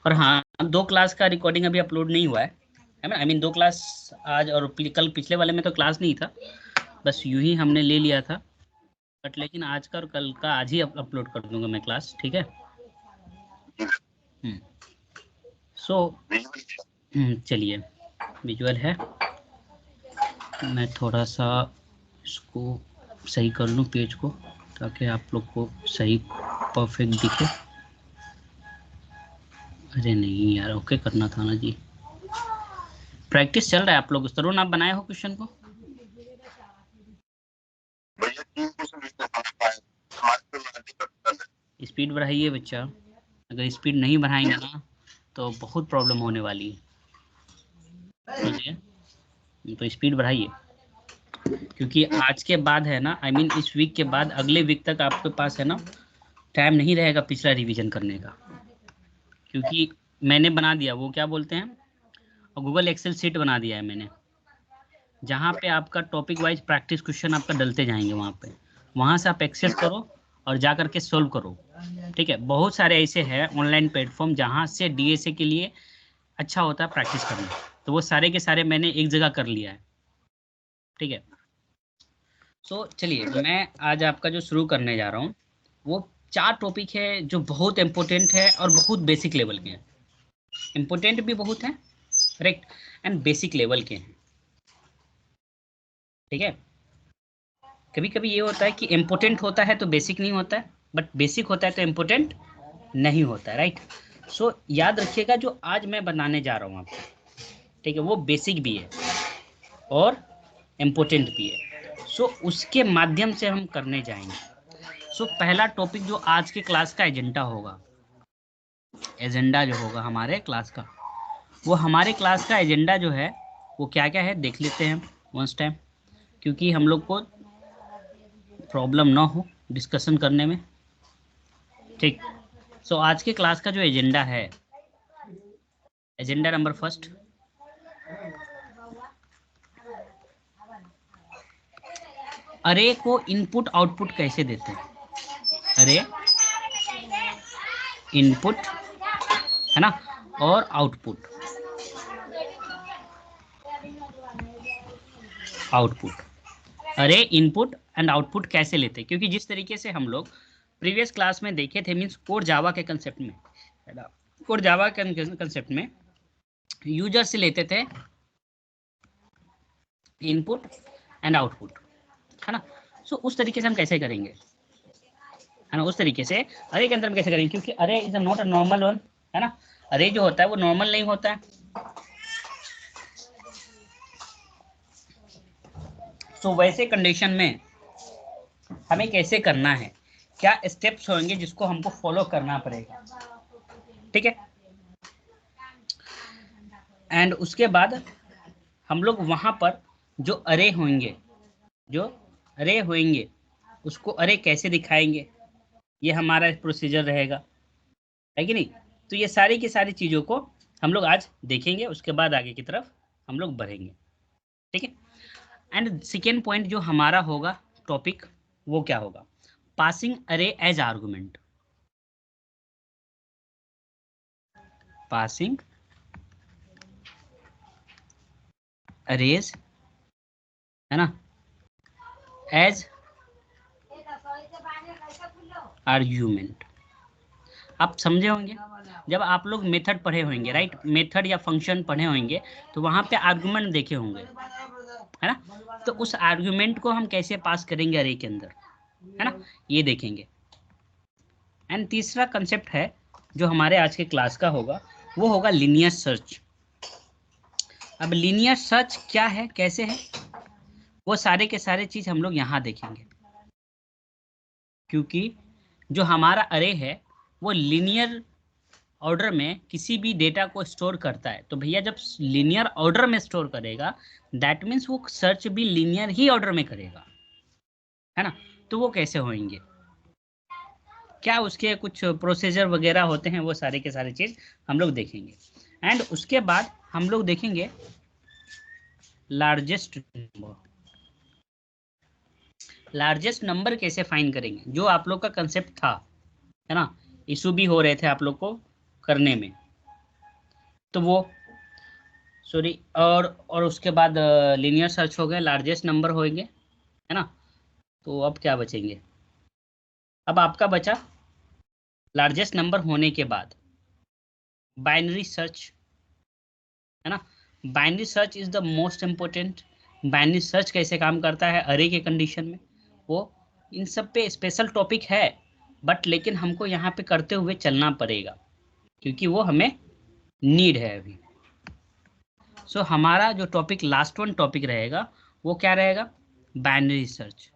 और हाँ, 2 क्लास का रिकॉर्डिंग अभी अपलोड नहीं हुआ है ना। आई मीन 2 क्लास आज और कल पिछले वाले में तो क्लास नहीं था, बस यूं ही हमने ले लिया था। बट लेकिन आज का और कल का आज ही अपलोड कर दूंगा मैं क्लास, ठीक है। सो चलिए, विजुअल है, मैं थोड़ा सा इसको सही कर लूँ पेज को, ताकि आप लोग को सही परफेक्ट दिखे। अरे नहीं यार, ओके करना था ना जी। प्रैक्टिस चल रहा है आप लोग। तरुण, आप बनाए हो क्वेश्चन को? स्पीड बढ़ाइए बच्चा, अगर स्पीड नहीं बढ़ाएंगे ना तो बहुत प्रॉब्लम होने वाली है, समझिए। तो स्पीड बढ़ाइए, क्योंकि आज के बाद है ना, आई मीन इस वीक के बाद अगले वीक तक आपके पास है ना टाइम नहीं रहेगा पिछला रिवीजन करने का। क्योंकि मैंने बना दिया, वो क्या बोलते हैं, गूगल एक्सेल सीट बना दिया है मैंने, जहाँ पे आपका टॉपिक वाइज प्रैक्टिस क्वेश्चन आपका डलते जाएंगे। वहाँ से आप एक्सेस करो और जा करके सोल्व करो, ठीक है। बहुत सारे ऐसे हैं ऑनलाइन प्लेटफॉर्म जहाँ से डीएसए के लिए अच्छा होता है प्रैक्टिस करना। तो वो सारे के सारे मैंने एक जगह कर लिया है, ठीक है। सो चलिए, मैं आज आपका जो शुरू करने जा रहा हूँ वो 4 टॉपिक है जो बहुत इंपॉर्टेंट है और बहुत बेसिक लेवल के हैं। इंपॉर्टेंट भी बहुत हैं, करेक्ट, एंड बेसिक लेवल के हैं, ठीक है। कभी कभी ये होता है कि इम्पोर्टेंट होता है तो बेसिक नहीं होता है, बट बेसिक होता है तो इम्पोर्टेंट नहीं होता है, राइट। सो याद रखिएगा, जो आज मैं बनाने जा रहा हूँ आपको, ठीक है, वो बेसिक भी है और इम्पोर्टेंट भी है। सो उसके माध्यम से हम करने जाएंगे। सो पहला टॉपिक जो आज के क्लास का एजेंडा होगा, एजेंडा जो होगा हमारे क्लास का, वो हमारे क्लास का एजेंडा जो है वो क्या क्या है देख लेते हैं वंस टाइम, क्योंकि हम लोग को प्रॉब्लम ना हो डिस्कशन करने में, ठीक। सो आज के क्लास का जो एजेंडा है, एजेंडा नंबर फर्स्ट, अरे को इनपुट आउटपुट कैसे देते हैं। अरे इनपुट है ना, और आउटपुट, आउटपुट, अरे इनपुट एंड आउटपुट कैसे लेते हैं। क्योंकि जिस तरीके से हम लोग प्रीवियस क्लास में देखे थे, मीन्स कोड जावा के कंसेप्ट में, है ना, कोड जावा के कंसेप्ट में यूजर से लेते थे इनपुट एंड आउटपुट, है ना। सो उस तरीके से हम कैसे करेंगे, है ना, उस तरीके से अरे के अंदर हम कैसे करेंगे, क्योंकि अरे is not a normal one, है ना। अरे जो होता है वो नॉर्मल नहीं होता है। सो वैसे कंडीशन में हमें कैसे करना है, क्या स्टेप्स होंगे जिसको हमको फॉलो करना पड़ेगा, ठीक है। एंड उसके बाद हम लोग वहां पर जो अरे होंगे, जो अरे होंगे उसको अरे कैसे दिखाएंगे, ये हमारा प्रोसीजर रहेगा, है कि नहीं। तो ये सारी की सारी चीजों को हम लोग आज देखेंगे, उसके बाद आगे की तरफ हम लोग बढ़ेंगे, ठीक है। एंड सेकेंड पॉइंट जो हमारा होगा टॉपिक, वो क्या होगा, पासिंग अरे एज आर्गुमेंट, पासिंग अरेज, है ना, एज आर्ग्यूमेंट। आप समझे होंगे, जब आप लोग मेथड पढ़े होंगे, राइट, मेथड या फंक्शन पढ़े होंगे, तो वहां पे आर्गुमेंट देखे होंगे, है ना। तो उस आर्गुमेंट को हम कैसे पास करेंगे अरे के अंदर, है ना, ये देखेंगे। एंड तीसरा कंसेप्ट है जो हमारे आज के क्लास का होगा, वो होगा लीनियर सर्च। अब लीनियर सर्च क्या है, कैसे है, वो सारे के सारे चीज हम लोग यहाँ देखेंगे। क्योंकि जो हमारा अरे है वो लीनियर ऑर्डर में किसी भी डेटा को स्टोर करता है, तो भैया जब लीनियर ऑर्डर में स्टोर करेगा, दैट मीन्स वो सर्च भी लीनियर ही ऑर्डर में करेगा, है ना। तो वो कैसे होंगे, क्या उसके कुछ प्रोसीजर वगैरह होते हैं, वो सारे के सारे चीज हम लोग देखेंगे। एंड उसके बाद हम लोग देखेंगे लार्जेस्ट नंबर, लार्जेस्ट नंबर कैसे फाइंड करेंगे, जो आप लोग का कंसेप्ट था, है ना, इशू भी हो रहे थे आप लोग को करने में, तो वो सॉरी, और उसके बाद लीनियर सर्च हो गए, लार्जेस्ट नंबर होंगे, है ना। तो अब क्या बचेंगे, अब आपका बचा लार्जेस्ट नंबर होने के बाद बाइनरी सर्च, है ना। Binary search is the most important. Binary search कैसे काम करता है अरे के कंडीशन में, वो इन सब पे स्पेशल टॉपिक है, बट लेकिन हमको यहाँ पे करते हुए चलना पड़ेगा क्योंकि वो हमें नीड है अभी। सो हमारा जो टॉपिक लास्ट वन टॉपिक रहेगा वो क्या रहेगा, बाइनरी सर्च।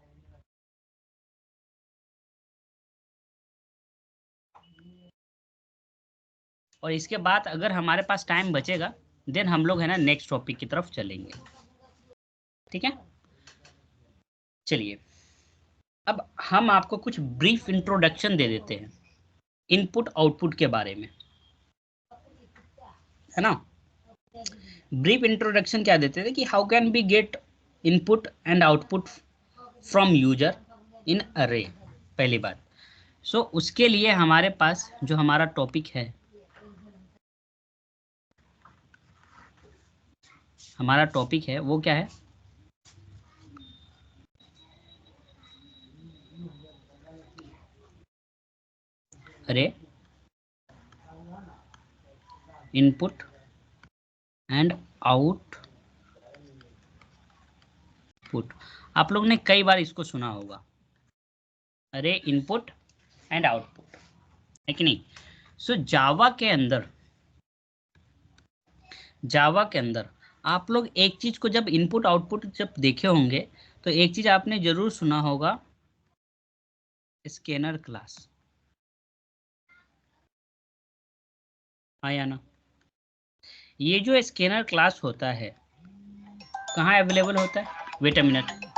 और इसके बाद अगर हमारे पास टाइम बचेगा देन हम लोग है ना नेक्स्ट टॉपिक की तरफ चलेंगे, ठीक है। चलिए, अब हम आपको कुछ ब्रीफ इंट्रोडक्शन दे देते हैं इनपुट आउटपुट के बारे में, है ना। ब्रीफ इंट्रोडक्शन क्या देते थे कि how can be get input and output from user in array, पहली बात। सो उसके लिए हमारे पास जो हमारा टॉपिक है, हमारा टॉपिक है वो क्या है, अरे इनपुट एंड आउटपुट। आप लोग ने कई बार इसको सुना होगा, अरे इनपुट एंड आउटपुट, है कि नहीं। सो जावा के अंदर आप लोग एक चीज को जब इनपुट आउटपुट जब देखे होंगे तो एक चीज आपने जरूर सुना होगा, स्कैनर क्लास, हाँ या ना। ये जो स्कैनर क्लास होता है कहाँ अवेलेबल होता है, wait a minute.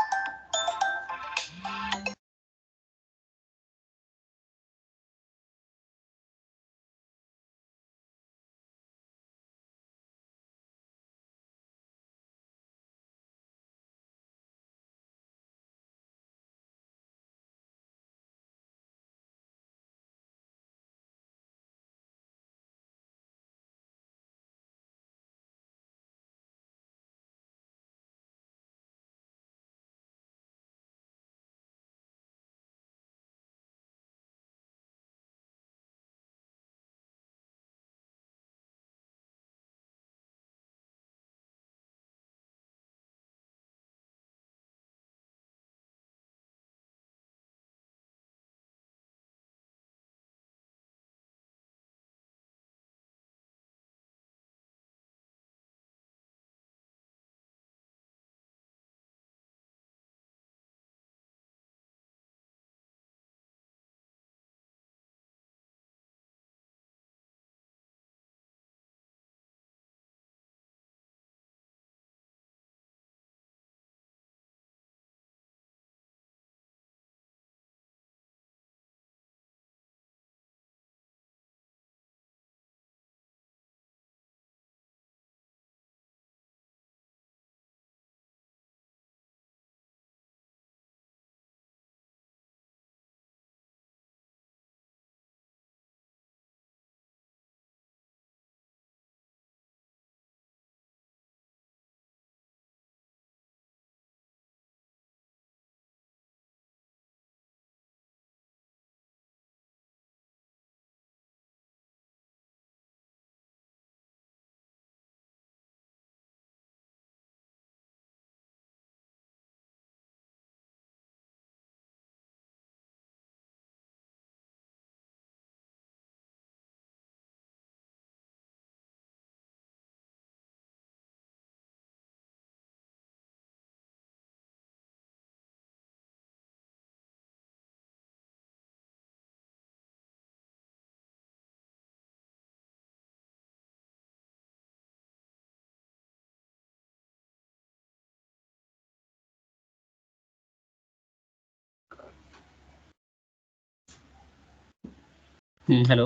Hello,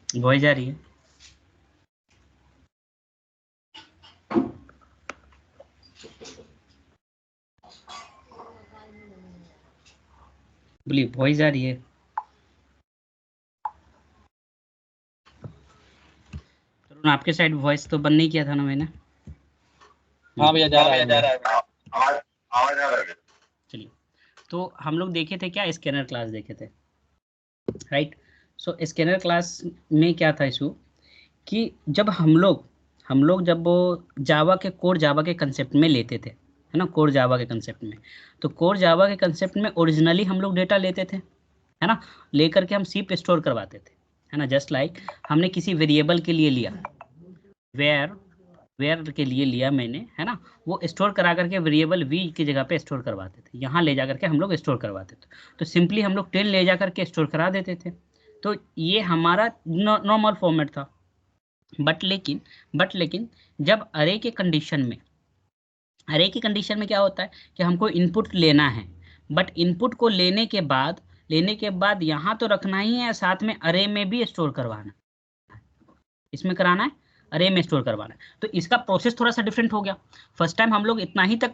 voice जा रही है। बोलिए, वॉइस जा रही है। आपके साइड वॉइस तो बंद नहीं किया था ना मैंने? हाँ भैया जा रहा है, आवाज आ रहा है। चलिए, तो हम लोग देखे थे क्या, स्कैनर क्लास देखे थे, राइट। सो स्कैनर क्लास में क्या था इशू, कि जब हम लोग जब वो जावा के कोर जावा के कंसेप्ट में लेते थे, है ना, कोर जावा के कंसेप्ट में, तो कोर जावा के कंसेप्ट में ओरिजिनली हम लोग डेटा लेते थे, है ना, लेकर के हम सी पे स्टोर करवाते थे, है ना, जस्ट लाइक हमने किसी वेरिएबल के लिए लिया, वेयर वेयर के लिए लिया मैंने, है ना, वो स्टोर करा करके वेरिएबल वी की जगह पे स्टोर करवाते थे, यहाँ ले जा करके हम लोग स्टोर करवाते थे, तो सिंपली हम लोग 10 ले जा करके स्टोर करा देते थे। तो ये हमारा नॉर्मल फॉर्मेट था। बट लेकिन जब अरे की कंडीशन में क्या होता है कि हमको इनपुट लेना है, बट इनपुट को लेने के बाद यहाँ तो रखना ही है, साथ में अरे में भी स्टोर करवाना, इसमें कराना है, अरे में स्टोर करवाना है। तो इसका प्रोसेस थोड़ा सा डिफरेंट हो गया। फर्स्ट टाइम हम लोग इतना ही तक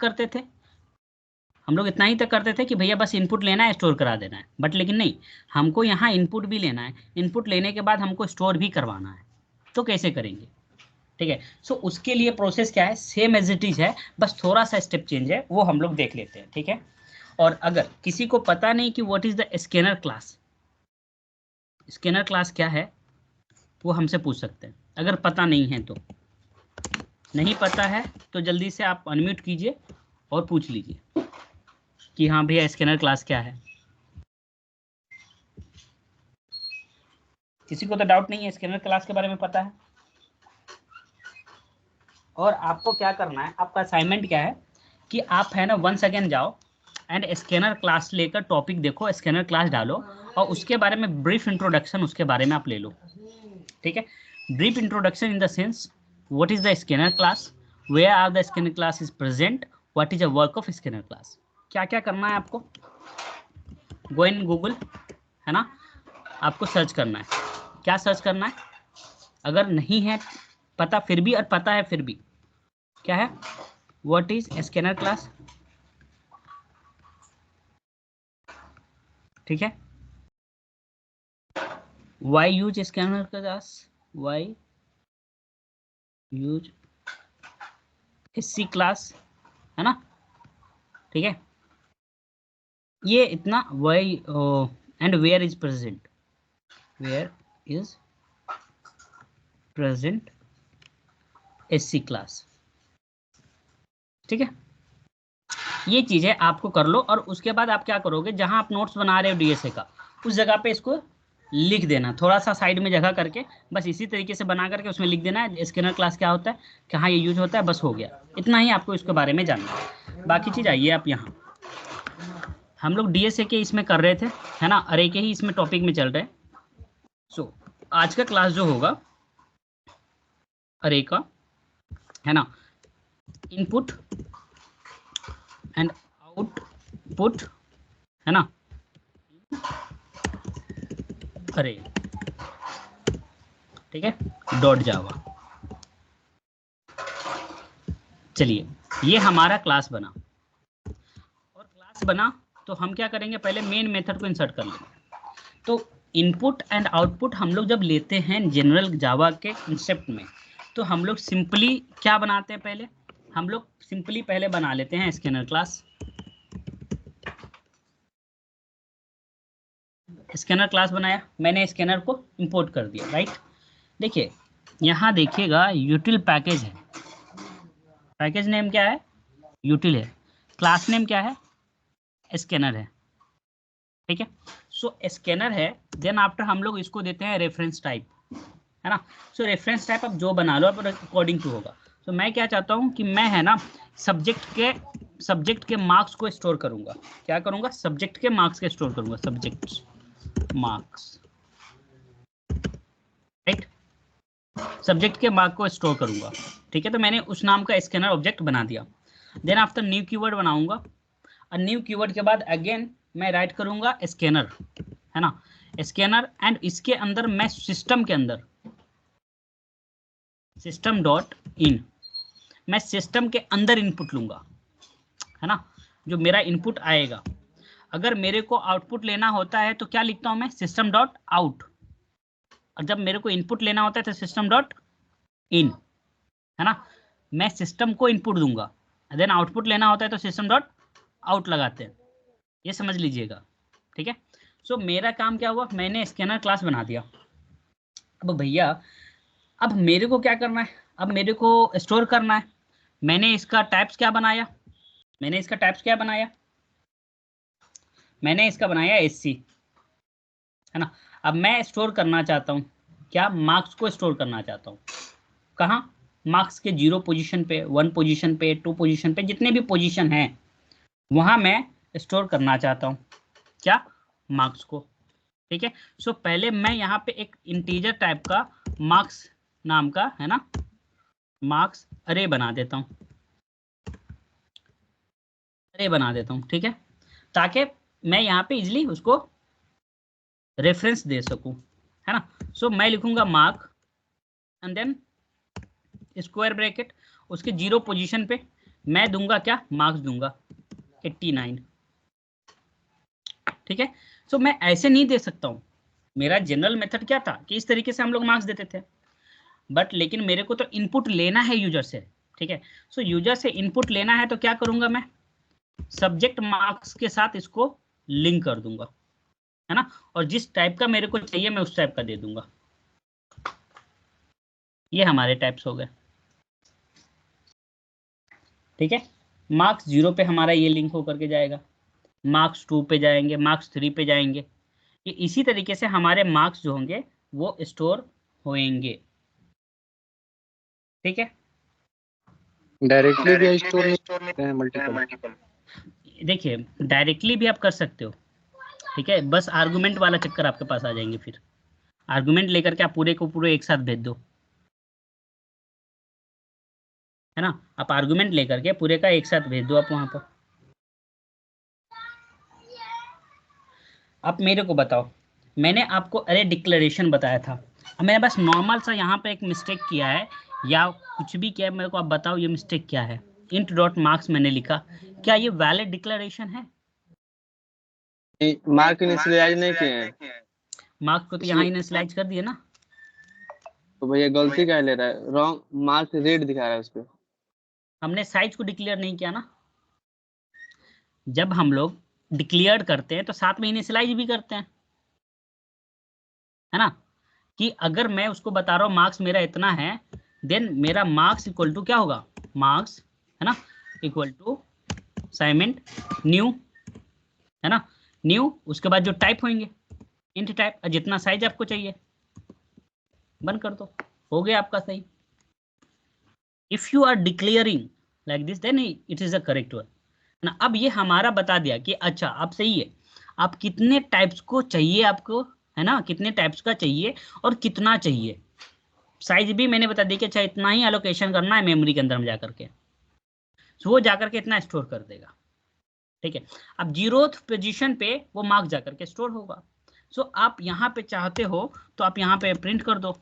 करते थे कि भैया बस इनपुट लेना है, स्टोर करा देना है, बट लेकिन नहीं, हमको यहाँ इनपुट भी लेना है, इनपुट लेने के बाद हमको स्टोर भी करवाना है। तो कैसे करेंगे? ठीक है, सो उसके लिए प्रोसेस क्या है, सेम एज इट इज है, बस थोड़ा सा स्टेप चेंज है, वो हम लोग देख लेते हैं, ठीक है। और अगर किसी को पता नहीं कि what is the scanner class क्या है, वो हमसे पूछ सकते हैं, अगर पता नहीं है तो। नहीं पता है तो जल्दी से आप अनम्यूट कीजिए और पूछ लीजिए कि हाँ भैया स्कैनर क्लास क्या है। किसी को तो डाउट नहीं है, स्कैनर क्लास के बारे में पता है। और आपको क्या करना है, आपका असाइनमेंट क्या है कि आप है ना वंस अगेन जाओ एंड स्कैनर क्लास लेकर टॉपिक देखो, स्कैनर क्लास डालो और उसके बारे में ब्रीफ इंट्रोडक्शन उसके बारे में आप ले लो, ठीक है। Brief introduction in the sense what is the scanner class, where are the scanner class is present, what is a work of scanner class. क्या क्या करना है आपको, गो इन गूगल, है ना, आपको सर्च करना है। क्या सर्च करना है, अगर नहीं है पता फिर भी और पता है फिर भी, क्या है, व्हाट इज स्कैनर क्लास, ठीक है। Why use scanner class, why use SC class, है ना, ठीक है। ये इतना why and where is present, where is present SC class, ठीक है। ये चीजें आपको कर लो और उसके बाद आप क्या करोगे, जहां आप नोट्स बना रहे हो डीएसए का, उस जगह पे इसको लिख देना, थोड़ा सा साइड में जगह करके, बस इसी तरीके से बना करके उसमें लिख देना है स्कैनर क्लास क्या होता है, कहाँ ये यूज होता है, बस हो गया। इतना ही आपको इसके बारे में जानना है। बाकी चीज आइए आप यहाँ, हम लोग डीएसए के इसमें कर रहे थे, है ना, अरे के ही इसमें टॉपिक में चल रहे हैं। सो आज का क्लास जो होगा अरे का, है ना, इनपुट एंड आउटपुट, है ना, अरे, ठीक है, डॉट जावा। चलिए, ये हमारा क्लास बना, और क्लास बना तो हम क्या करेंगे, पहले मेन मेथड को इंसर्ट कर लेंगे। तो इनपुट एंड आउटपुट हम लोग जब लेते हैं जनरल जावा के कंसेप्ट में, तो हम लोग सिंपली क्या बनाते हैं, पहले हम लोग सिंपली पहले बना लेते हैं स्कैनर क्लास। स्कैनर क्लास बनाया मैंने, स्कैनर को इंपोर्ट कर दिया, राइट। देखिए यहाँ देखिएगा यूटिल पैकेज है, पैकेज नेम क्या है, यूटिल है, क्लास नेम क्या है, स्कैनर है, ठीक है। सो स्कैनर है, देन आफ्टर हम लोग इसको देते हैं रेफरेंस टाइप, है ना। सो रेफरेंस टाइप आप जो बना लो, आप अकॉर्डिंग टू होगा। तो मैं क्या चाहता हूँ कि मैं है ना सब्जेक्ट के मार्क्स को स्टोर करूंगा, क्या करूंगा, सब्जेक्ट के मार्क्स के स्टोर करूंगा, सब्जेक्ट मार्क्स, राइट, सब्जेक्ट के मार्क को स्टोर करूंगा, ठीक है। तो मैंने उस नाम का स्कैनर ऑब्जेक्ट बना दिया। देन आफ्टर न्यू कीवर्ड बनाऊंगा, और न्यू कीवर्ड के बाद अगेन मैं राइट करूंगा स्कैनर, है ना, स्कैनर, एंड इसके अंदर मैं सिस्टम के अंदर सिस्टम डॉट इन, मैं सिस्टम के अंदर इनपुट लूंगा, है ना, जो मेरा इनपुट आएगा। अगर मेरे को आउटपुट लेना होता है तो क्या लिखता हूं मैं, सिस्टम डॉट आउट, और जब मेरे को इनपुट लेना होता है तो सिस्टम डॉट इन, है ना, मैं सिस्टम को इनपुट दूंगा, देन आउटपुट लेना होता है तो सिस्टम डॉट आउट लगाते हैं, ये समझ लीजिएगा, ठीक है। सो मेरा काम क्या हुआ, मैंने स्कैनर क्लास बना दिया। अब भैया अब मेरे को क्या करना है, अब मेरे को स्टोर करना है। मैंने इसका टाइप्स क्या बनाया, मैंने इसका बनाया एससी, है ना। अब मैं स्टोर करना चाहता हूँ क्या, मार्क्स को स्टोर करना चाहता हूँ, कहाँ, मार्क्स के 0 पोजीशन पे, 1 पोजीशन पे, 2 पोजीशन पे, जितने भी पोजीशन हैं वहां मैं स्टोर करना चाहता हूँ क्या, मार्क्स को, ठीक है। सो पहले मैं यहाँ पे एक इंटीजर टाइप का मार्क्स नाम का, है ना, मार्क्स अरे बना देता हूँ, ठीक है, ताकि मैं यहाँ पे इजिली उसको रेफरेंस दे सकूं, है ना। सो मैं लिखूंगा mark and then square bracket, उसके 0 पोजीशन पे मैं दूंगा क्या, मार्क्स दूंगा 89, ठीक है। सो मैं ऐसे नहीं दे सकता हूँ, मेरा जनरल मेथड क्या था कि इस तरीके से हम लोग मार्क्स देते थे, बट लेकिन मेरे को तो इनपुट लेना है यूजर से, ठीक है। सो यूजर से इनपुट लेना है तो क्या करूंगा मैं, सब्जेक्ट मार्क्स के साथ इसको लिंक कर दूंगा, है ना, और जिस टाइप का मेरे को चाहिए मैं उस टाइप का दे दूंगा। ये हमारे टाइप्स हो गए, ठीक है। मार्क्स 0 पे हमारा ये लिंक होकर के जाएगा, मार्क्स 2 पे जाएंगे, मार्क्स 3 पे जाएंगे, ये इसी तरीके से हमारे मार्क्स जो होंगे वो स्टोर होंगे, ठीक है। डायरेक्टली भी स्टोर नहीं करते हैं मल्टीपल। देखिए डायरेक्टली भी आप कर सकते हो, ठीक है, बस आर्गुमेंट वाला चक्कर आपके पास आ जाएंगे, फिर आर्गुमेंट लेकर के आप पूरे को पूरे एक साथ भेज दो, है ना, आप आर्गुमेंट लेकर के पूरे का एक साथ भेज दो आप वहां पर। आप मेरे को बताओ, मैंने आपको अरे डिक्लेरेशन बताया था, अब मैंने बस नॉर्मल सा यहाँ पे एक मिस्टेक किया है या कुछ भी किया है, मेरे को आप बताओ ये मिस्टेक क्या है। इंट डॉट मार्क्स मैंने लिखा, क्या ये वैलिड डिक्लेरेशन है, मार्क इनिशियलाइज नहीं किए हैं मार्क्स को तो यहाँ इसलिए, इनिशियलाइज कर दिए ना। तो भैया गलती क्या ले रहा है, रॉन्ग मार्क रेड दिखा रहा है उस पर। हमने साइज को डिक्लेयर नहीं किया ना, जब हम लोग डिक्लेयर करते हैं तो साथ में इनिशियलाइज भी करते हैं, है ना, कि अगर मैं उसको बता रहा हूँ मार्क्स मेरा इतना है, देन मेरा मार्क्स इक्वल टू क्या होगा, मार्क्स, है ना, इक्वल टू असाइनमेंट न्यू, है ना, न्यू, उसके बाद जो टाइप होंगे इंट टाइप, जितना साइज आपको चाहिए बंद कर दो, हो गया आपका सही। If you are declaring like this then it is a correct one ना। अब ये हमारा बता दिया कि अच्छा अब सही है, आप कितने टाइप्स को चाहिए आपको, है ना, कितने टाइप्स का चाहिए और कितना चाहिए, साइज भी मैंने बता दिया कि अच्छा इतना ही एलोकेशन करना है मेमोरी के अंदर में जाकर के, तो वो जाकर के इतना स्टोर कर देगा, ठीक है। अब 0th पोजीशन पे वो मार्क्स जाकर के स्टोर होगा। सो आप यहाँ पे चाहते हो तो आप यहाँ पे प्रिंट कर दो,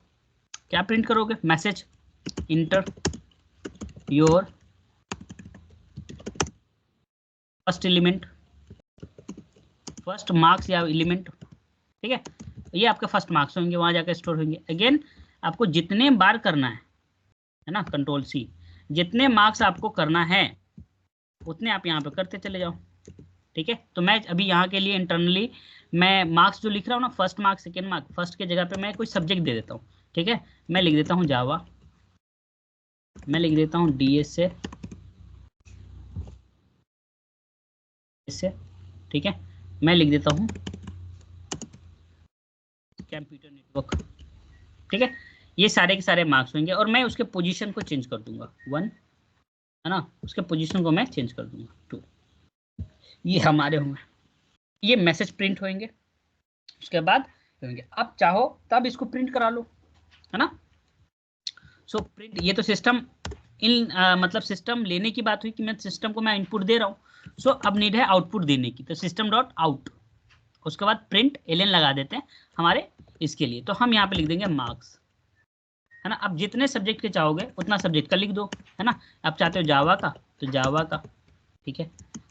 क्या प्रिंट करोगे, message inter your first element, first marks या एलिमेंट, ठीक है, ये आपके फर्स्ट मार्क्स होंगे, वहां जाकर स्टोर होंगे। अगेन आपको जितने बार करना है ना, कंट्रोल सी, जितने मार्क्स आपको करना है उतने आप यहाँ पे करते चले जाओ, ठीक है। तो मैं अभी यहाँ के लिए इंटरनली मैं मार्क्स जो लिख रहा हूँ ना, first marks second marks, first के जगह पे मैं कोई सब्जेक्ट दे देता हूँ, ठीक है। मैं लिख देता हूँ जावा, मैं लिख देता हूँ डीएस से, ठीक है, मैं लिख देता हूँ कंप्यूटर नेटवर्क, ठीक है। ये सारे के सारे मार्क्स होंगे और मैं उसके पोजीशन को चेंज कर दूंगा 1, है ना, उसके पोजीशन को मैं चेंज कर दूंगा 2, ये हमारे होंगे, ये मैसेज प्रिंट होंगे, उसके बाद होंगे, अब चाहो तब इसको प्रिंट करा लो, है ना। सो प्रिंट, ये तो सिस्टम इन मतलब सिस्टम लेने की बात हुई कि मैं सिस्टम को मैं इनपुट दे रहा हूँ। सो अब नीड है आउटपुट देने की, तो सिस्टम डॉट आउट, उसके बाद प्रिंट एलएन लगा देते हैं हमारे इसके लिए, तो हम यहाँ पे लिख देंगे मार्क्स, है ना। अब जितने सब्जेक्ट के चाहोगे उतना सब्जेक्ट का लिख दो, है ना। आप चाहते हो जावा का तो जावा का, ठीक है।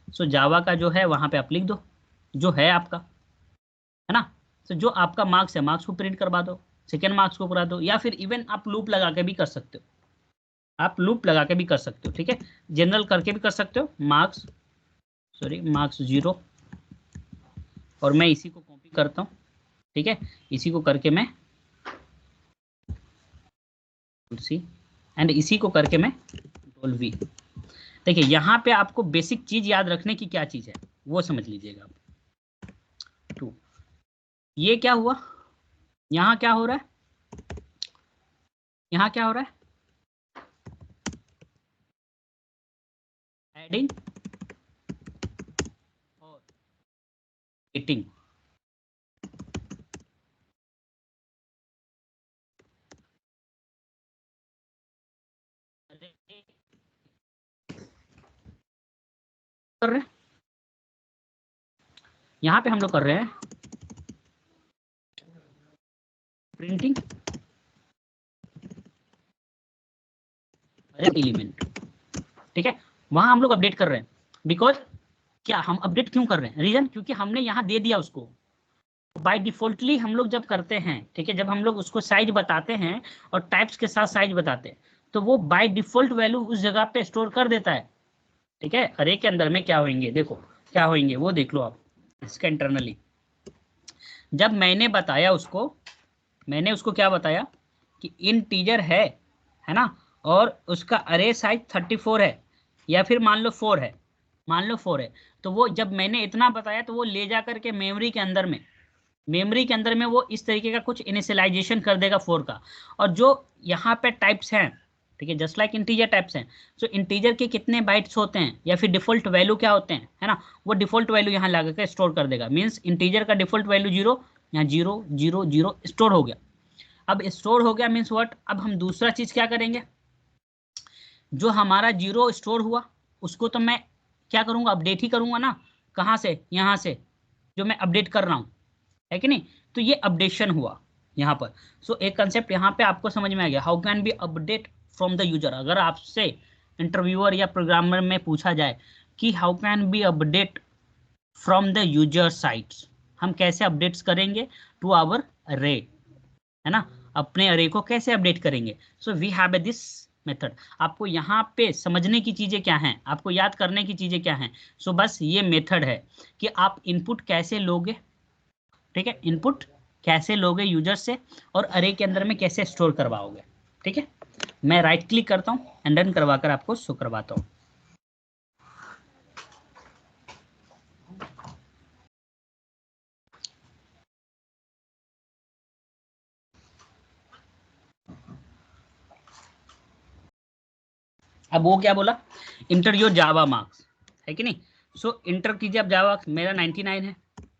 सो जावा का जो है वहाँ पे आप लिख दो जो है आपका, है ना। तो जो आपका मार्क्स है मार्क्स को प्रिंट करवा दो, सेकेंड मार्क्स को करा दो, या फिर इवन आप लूप लगा के भी कर सकते हो, आप लूप लगा के भी कर सकते हो, ठीक है, जनरल करके भी कर सकते हो, मार्क्स 0, और मैं इसी को कॉपी करता हूँ, ठीक है, इसी को करके मैं सी एंड इसी को करके मैं कंट्रोल वी। देखिए यहाँ पे आपको बेसिक चीज याद रखने की क्या चीज है वो समझ लीजिएगा आप। 2 ये क्या हुआ, यहाँ क्या हो रहा है, यहाँ क्या हो रहा है, एडिंग और एडिटिंग, कर रहे हैं, यहाँ पे हम लोग कर रहे हैं प्रिंटिंग एलिमेंट, ठीक है, वहां हम लोग अपडेट कर रहे हैं। बिकॉज क्या हम अपडेट क्यों कर रहे हैं, रीजन क्योंकि हमने यहाँ दे दिया उसको बाय डिफॉल्टली। हम लोग जब करते हैं, ठीक है, जब हम लोग उसको साइज बताते हैं और टाइप्स के साथ साइज बताते हैं, तो वो बाय डिफॉल्ट वैल्यू उस जगह पे स्टोर कर देता है, ठीक है। अरे के अंदर में क्या होंगे, देखो क्या होंगे वो देख लो आप इसका इंटरनली। जब मैंने बताया उसको, मैंने उसको क्या बताया कि इंटीजर है ना, और उसका अरे साइज 34 है, या फिर मान लो 4 है, मान लो 4 है, तो वो जब मैंने इतना बताया तो वो ले जा करके मेमोरी के अंदर में, मेमोरी के अंदर में वो इस तरीके का कुछ इनिशियलाइजेशन कर देगा 4 का। और जो यहाँ पे टाइप्स हैं, ठीक है, जस्ट लाइक इंटीजर टाइप्स हैं, सो इंटीजर के कितने बाइट्स होते हैं या फिर डिफॉल्ट वैल्यू क्या होते हैं, है ना, वो डिफॉल्ट वैल्यू यहाँ ला करके स्टोर कर देगा। मीन्स इंटीजर का डिफॉल्ट वैल्यू 0, यहाँ 0 0 0 स्टोर हो गया। अब स्टोर हो गया मीन्स व्हाट, अब हम दूसरा चीज क्या करेंगे, जो हमारा 0 स्टोर हुआ उसको तो मैं क्या करूंगा, अपडेट ही करूंगा ना, कहाँ से, यहाँ से, जो मैं अपडेट कर रहा हूँ, है कि नहीं। तो ये अपडेशन हुआ यहाँ पर। सो एक कंसेप्ट यहाँ पे आपको समझ में आ गया, how can be update from the user. अगर आपसे इंटरव्यूअर या प्रोग्रामर में पूछा जाए कि how can be update from the user sites, हम कैसे अपडेट्स करेंगे टू आवर अरे, है ना, अपने अरे को कैसे अपडेट करेंगे। So we have this method. आपको यहाँ पे समझने की चीजें क्या हैं, आपको याद करने की चीजें क्या हैं। सो बस ये मेथड है कि आप इनपुट कैसे लोगे, ठीक है, इनपुट कैसे लोगे यूजर से, और अरे के अंदर में कैसे स्टोर करवाओगे, ठीक है। मैं राइट क्लिक करता हूँ एंड रन करवा कर आपको शो करवाता हूँ। अब वो क्या बोला, इंटर योर जावा मार्क्स, है कि नहीं। सो इंटर कीजिए आप जावा, मेरा 99 है,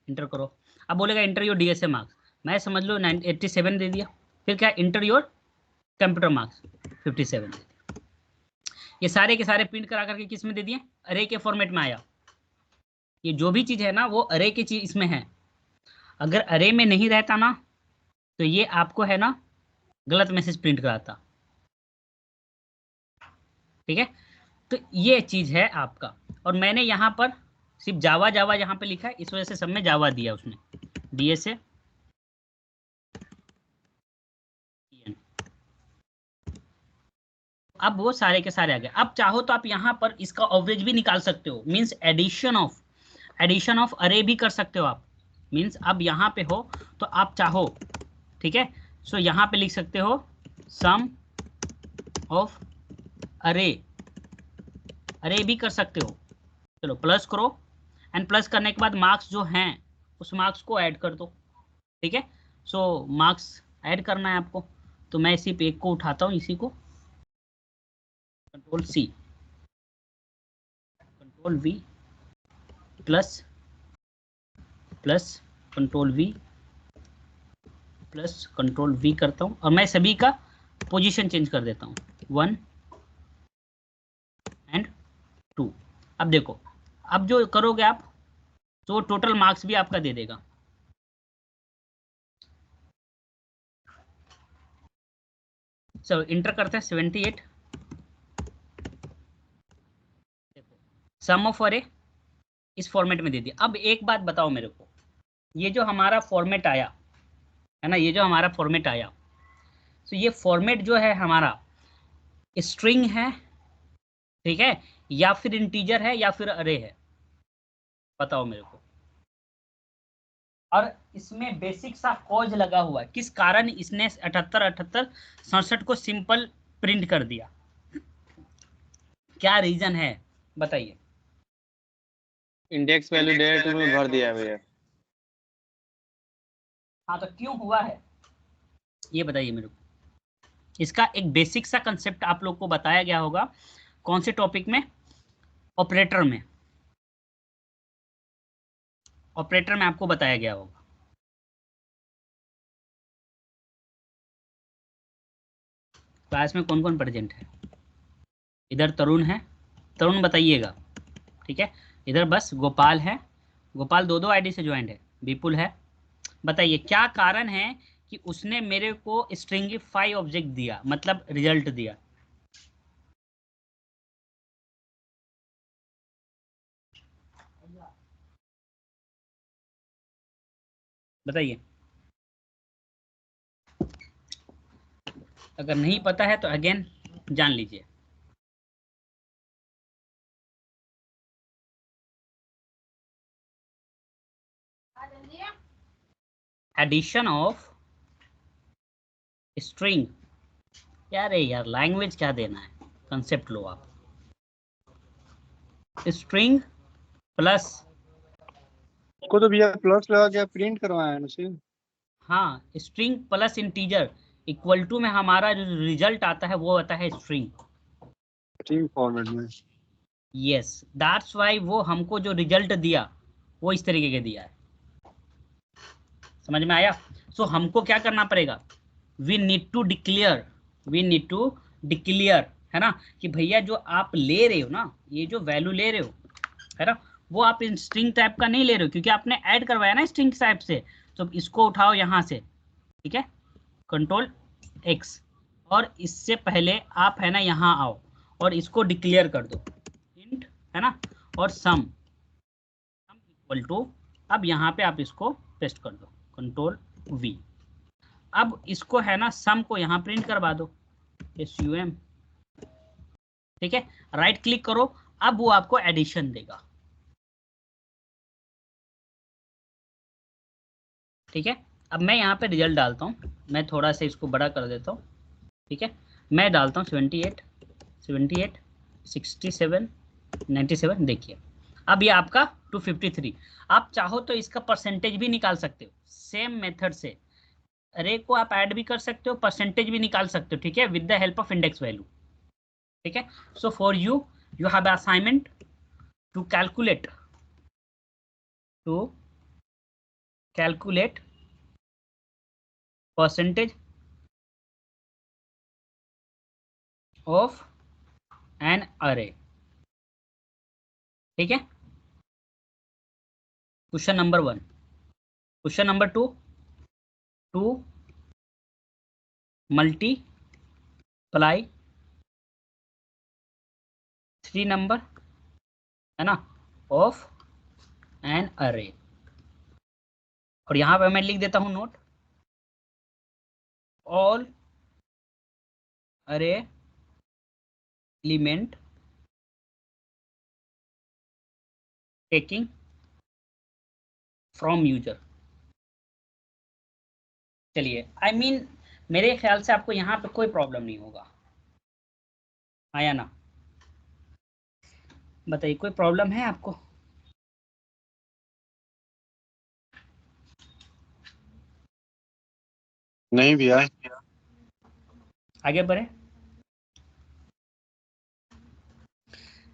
इंटर करो। अब बोलेगा इंटर योर डीएसए मार्क्स, मैं समझ लो 87 दे दिया। फिर क्या, इंटर योर कंप्यूटर मार्क्स 57 दे दिया। ये सारे के सारे प्रिंट करा करके किस में दे दिए, अरे के फॉर्मेट में आया। ये जो भी चीज है ना वो अरे की चीज इसमें है। अगर अरे में नहीं रहता ना तो ये आपको है ना गलत मैसेज प्रिंट कराता, ठीक है। तो ये चीज है आपका। और मैंने यहाँ पर सिर्फ जावा जावा यहाँ पे लिखा है, इस वजह से सब में जावा दिया उसने, डीएसए। अब वो सारे के सारे आ गए। अब चाहो तो आप यहाँ पर इसका एवरेज भी निकाल सकते हो, मींस एडिशन ऑफ अरे भी कर सकते हो आप। मींस अब यहाँ पे हो तो आप चाहो, ठीक है, सो यहाँ पे लिख सकते हो सम ऑफ अरे, अरे भी कर सकते हो। चलो प्लस करो, एंड प्लस करने के बाद मार्क्स जो हैं उस मार्क्स को ऐड कर दो, ठीक है। सो मार्क्स ऐड करना है आपको, तो मैं इसी पे एक को उठाता हूँ, इसी को control C, control V, plus plus control V, plus control V करता हूँ, और मैं सभी का पोजीशन चेंज कर देता हूँ 1 एंड 2। अब देखो, अब जो करोगे आप तो टोटल मार्क्स भी आपका दे देगा। चलो इंटर करते हैं 78। देखो सम ऑफ अरे इस फॉर्मेट में दे दिया। अब एक बात बताओ मेरे को, ये जो हमारा फॉर्मेट आया है ना, ये जो हमारा फॉर्मेट आया तो ये फॉर्मेट जो है हमारा स्ट्रिंग है, ठीक है, या फिर इंटीजर है या फिर अरे है, बताओ मेरे को। और इसमें बेसिक सा कॉज लगा हुआ है, किस कारण इसने 78 को सिंपल प्रिंट कर दिया, क्या रीजन है बताइए। इंडेक्स वैल्यू डेट में भर दिया है भैया। हाँ तो क्यों हुआ है ये बताइए मेरे को। इसका एक बेसिक सा कंसेप्ट आप लोग को बताया गया होगा, कौन से टॉपिक में, ऑपरेटर में, ऑपरेटर में आपको बताया गया होगा। क्लास में कौन कौन प्रेजेंट है, इधर तरुण है, तरुण बताइएगा, ठीक है। इधर बस गोपाल है, गोपाल दो आईडी से ज्वाइंट है, विपुल है। बताइए क्या कारण है कि उसने मेरे को स्ट्रिंगिफाई ऑब्जेक्ट दिया, मतलब रिजल्ट दिया। बताइए, अगर नहीं पता है तो अगेन जान लीजिए। एडिशन ऑफ स्ट्रिंग, यार यार लैंग्वेज क्या देना है, कंसेप्ट लो आप। स्ट्रिंग प्लस, को तो भैया प्लस लगा के प्रिंट करवाया है ना उसे। हाँ string plus integer equal to में हमारा जो रिजल्ट आता है वो आता है स्ट्रिंग। स्ट्रिंग फॉर्मेट में। यस दैट्स वाई वो हमको जो रिजल्ट दिया वो इस तरीके के दिया है, समझ में आया। सो हमको क्या करना पड़ेगा, we need to declare, we need to declare, है ना, कि भैया जो आप ले रहे हो ना, ये जो वैल्यू ले रहे हो, है ना, वो आप इन स्ट्रिंग टाइप का नहीं ले रहे हो, क्योंकि आपने ऐड करवाया ना स्ट्रिंग टाइप से। तो इसको उठाओ यहाँ से, ठीक है, कंट्रोल एक्स, और इससे पहले आप है ना यहाँ आओ और इसको डिक्लेयर कर दो इंट, है ना, और सम इक्वल टू, अब यहाँ पे आप इसको पेस्ट कर दो कंट्रोल वी। अब इसको है ना सम को यहाँ प्रिंट करवा दो SUM, ठीक है, राइट क्लिक करो, अब वो आपको एडिशन देगा, ठीक है। अब मैं यहाँ पे रिजल्ट डालता हूँ, मैं थोड़ा सा इसको बड़ा कर देता हूँ, ठीक है, मैं डालता हूँ 78 67 97। देखिए अब ये आपका 253। आप चाहो तो इसका परसेंटेज भी निकाल सकते हो सेम मेथड से, अरे को आप ऐड भी कर सकते हो, परसेंटेज भी निकाल सकते हो, ठीक है, with the help of index value, ठीक है। So for you you have assignment to calculate percentage of an array, ठीक है। Question number 1, question number 2, to multiply 3 number, है ना, ऑफ एन अरे। और यहां पर मैं लिख देता हूं नोट, ऑल अरे एलिमेंट टेकिंग फ्रॉम यूजर। चलिए आई मीन मेरे ख्याल से आपको यहाँ पे कोई प्रॉब्लम नहीं होगा, आया ना, बताइए कोई प्रॉब्लम है आपको। नहीं भैया। आगे बढ़े,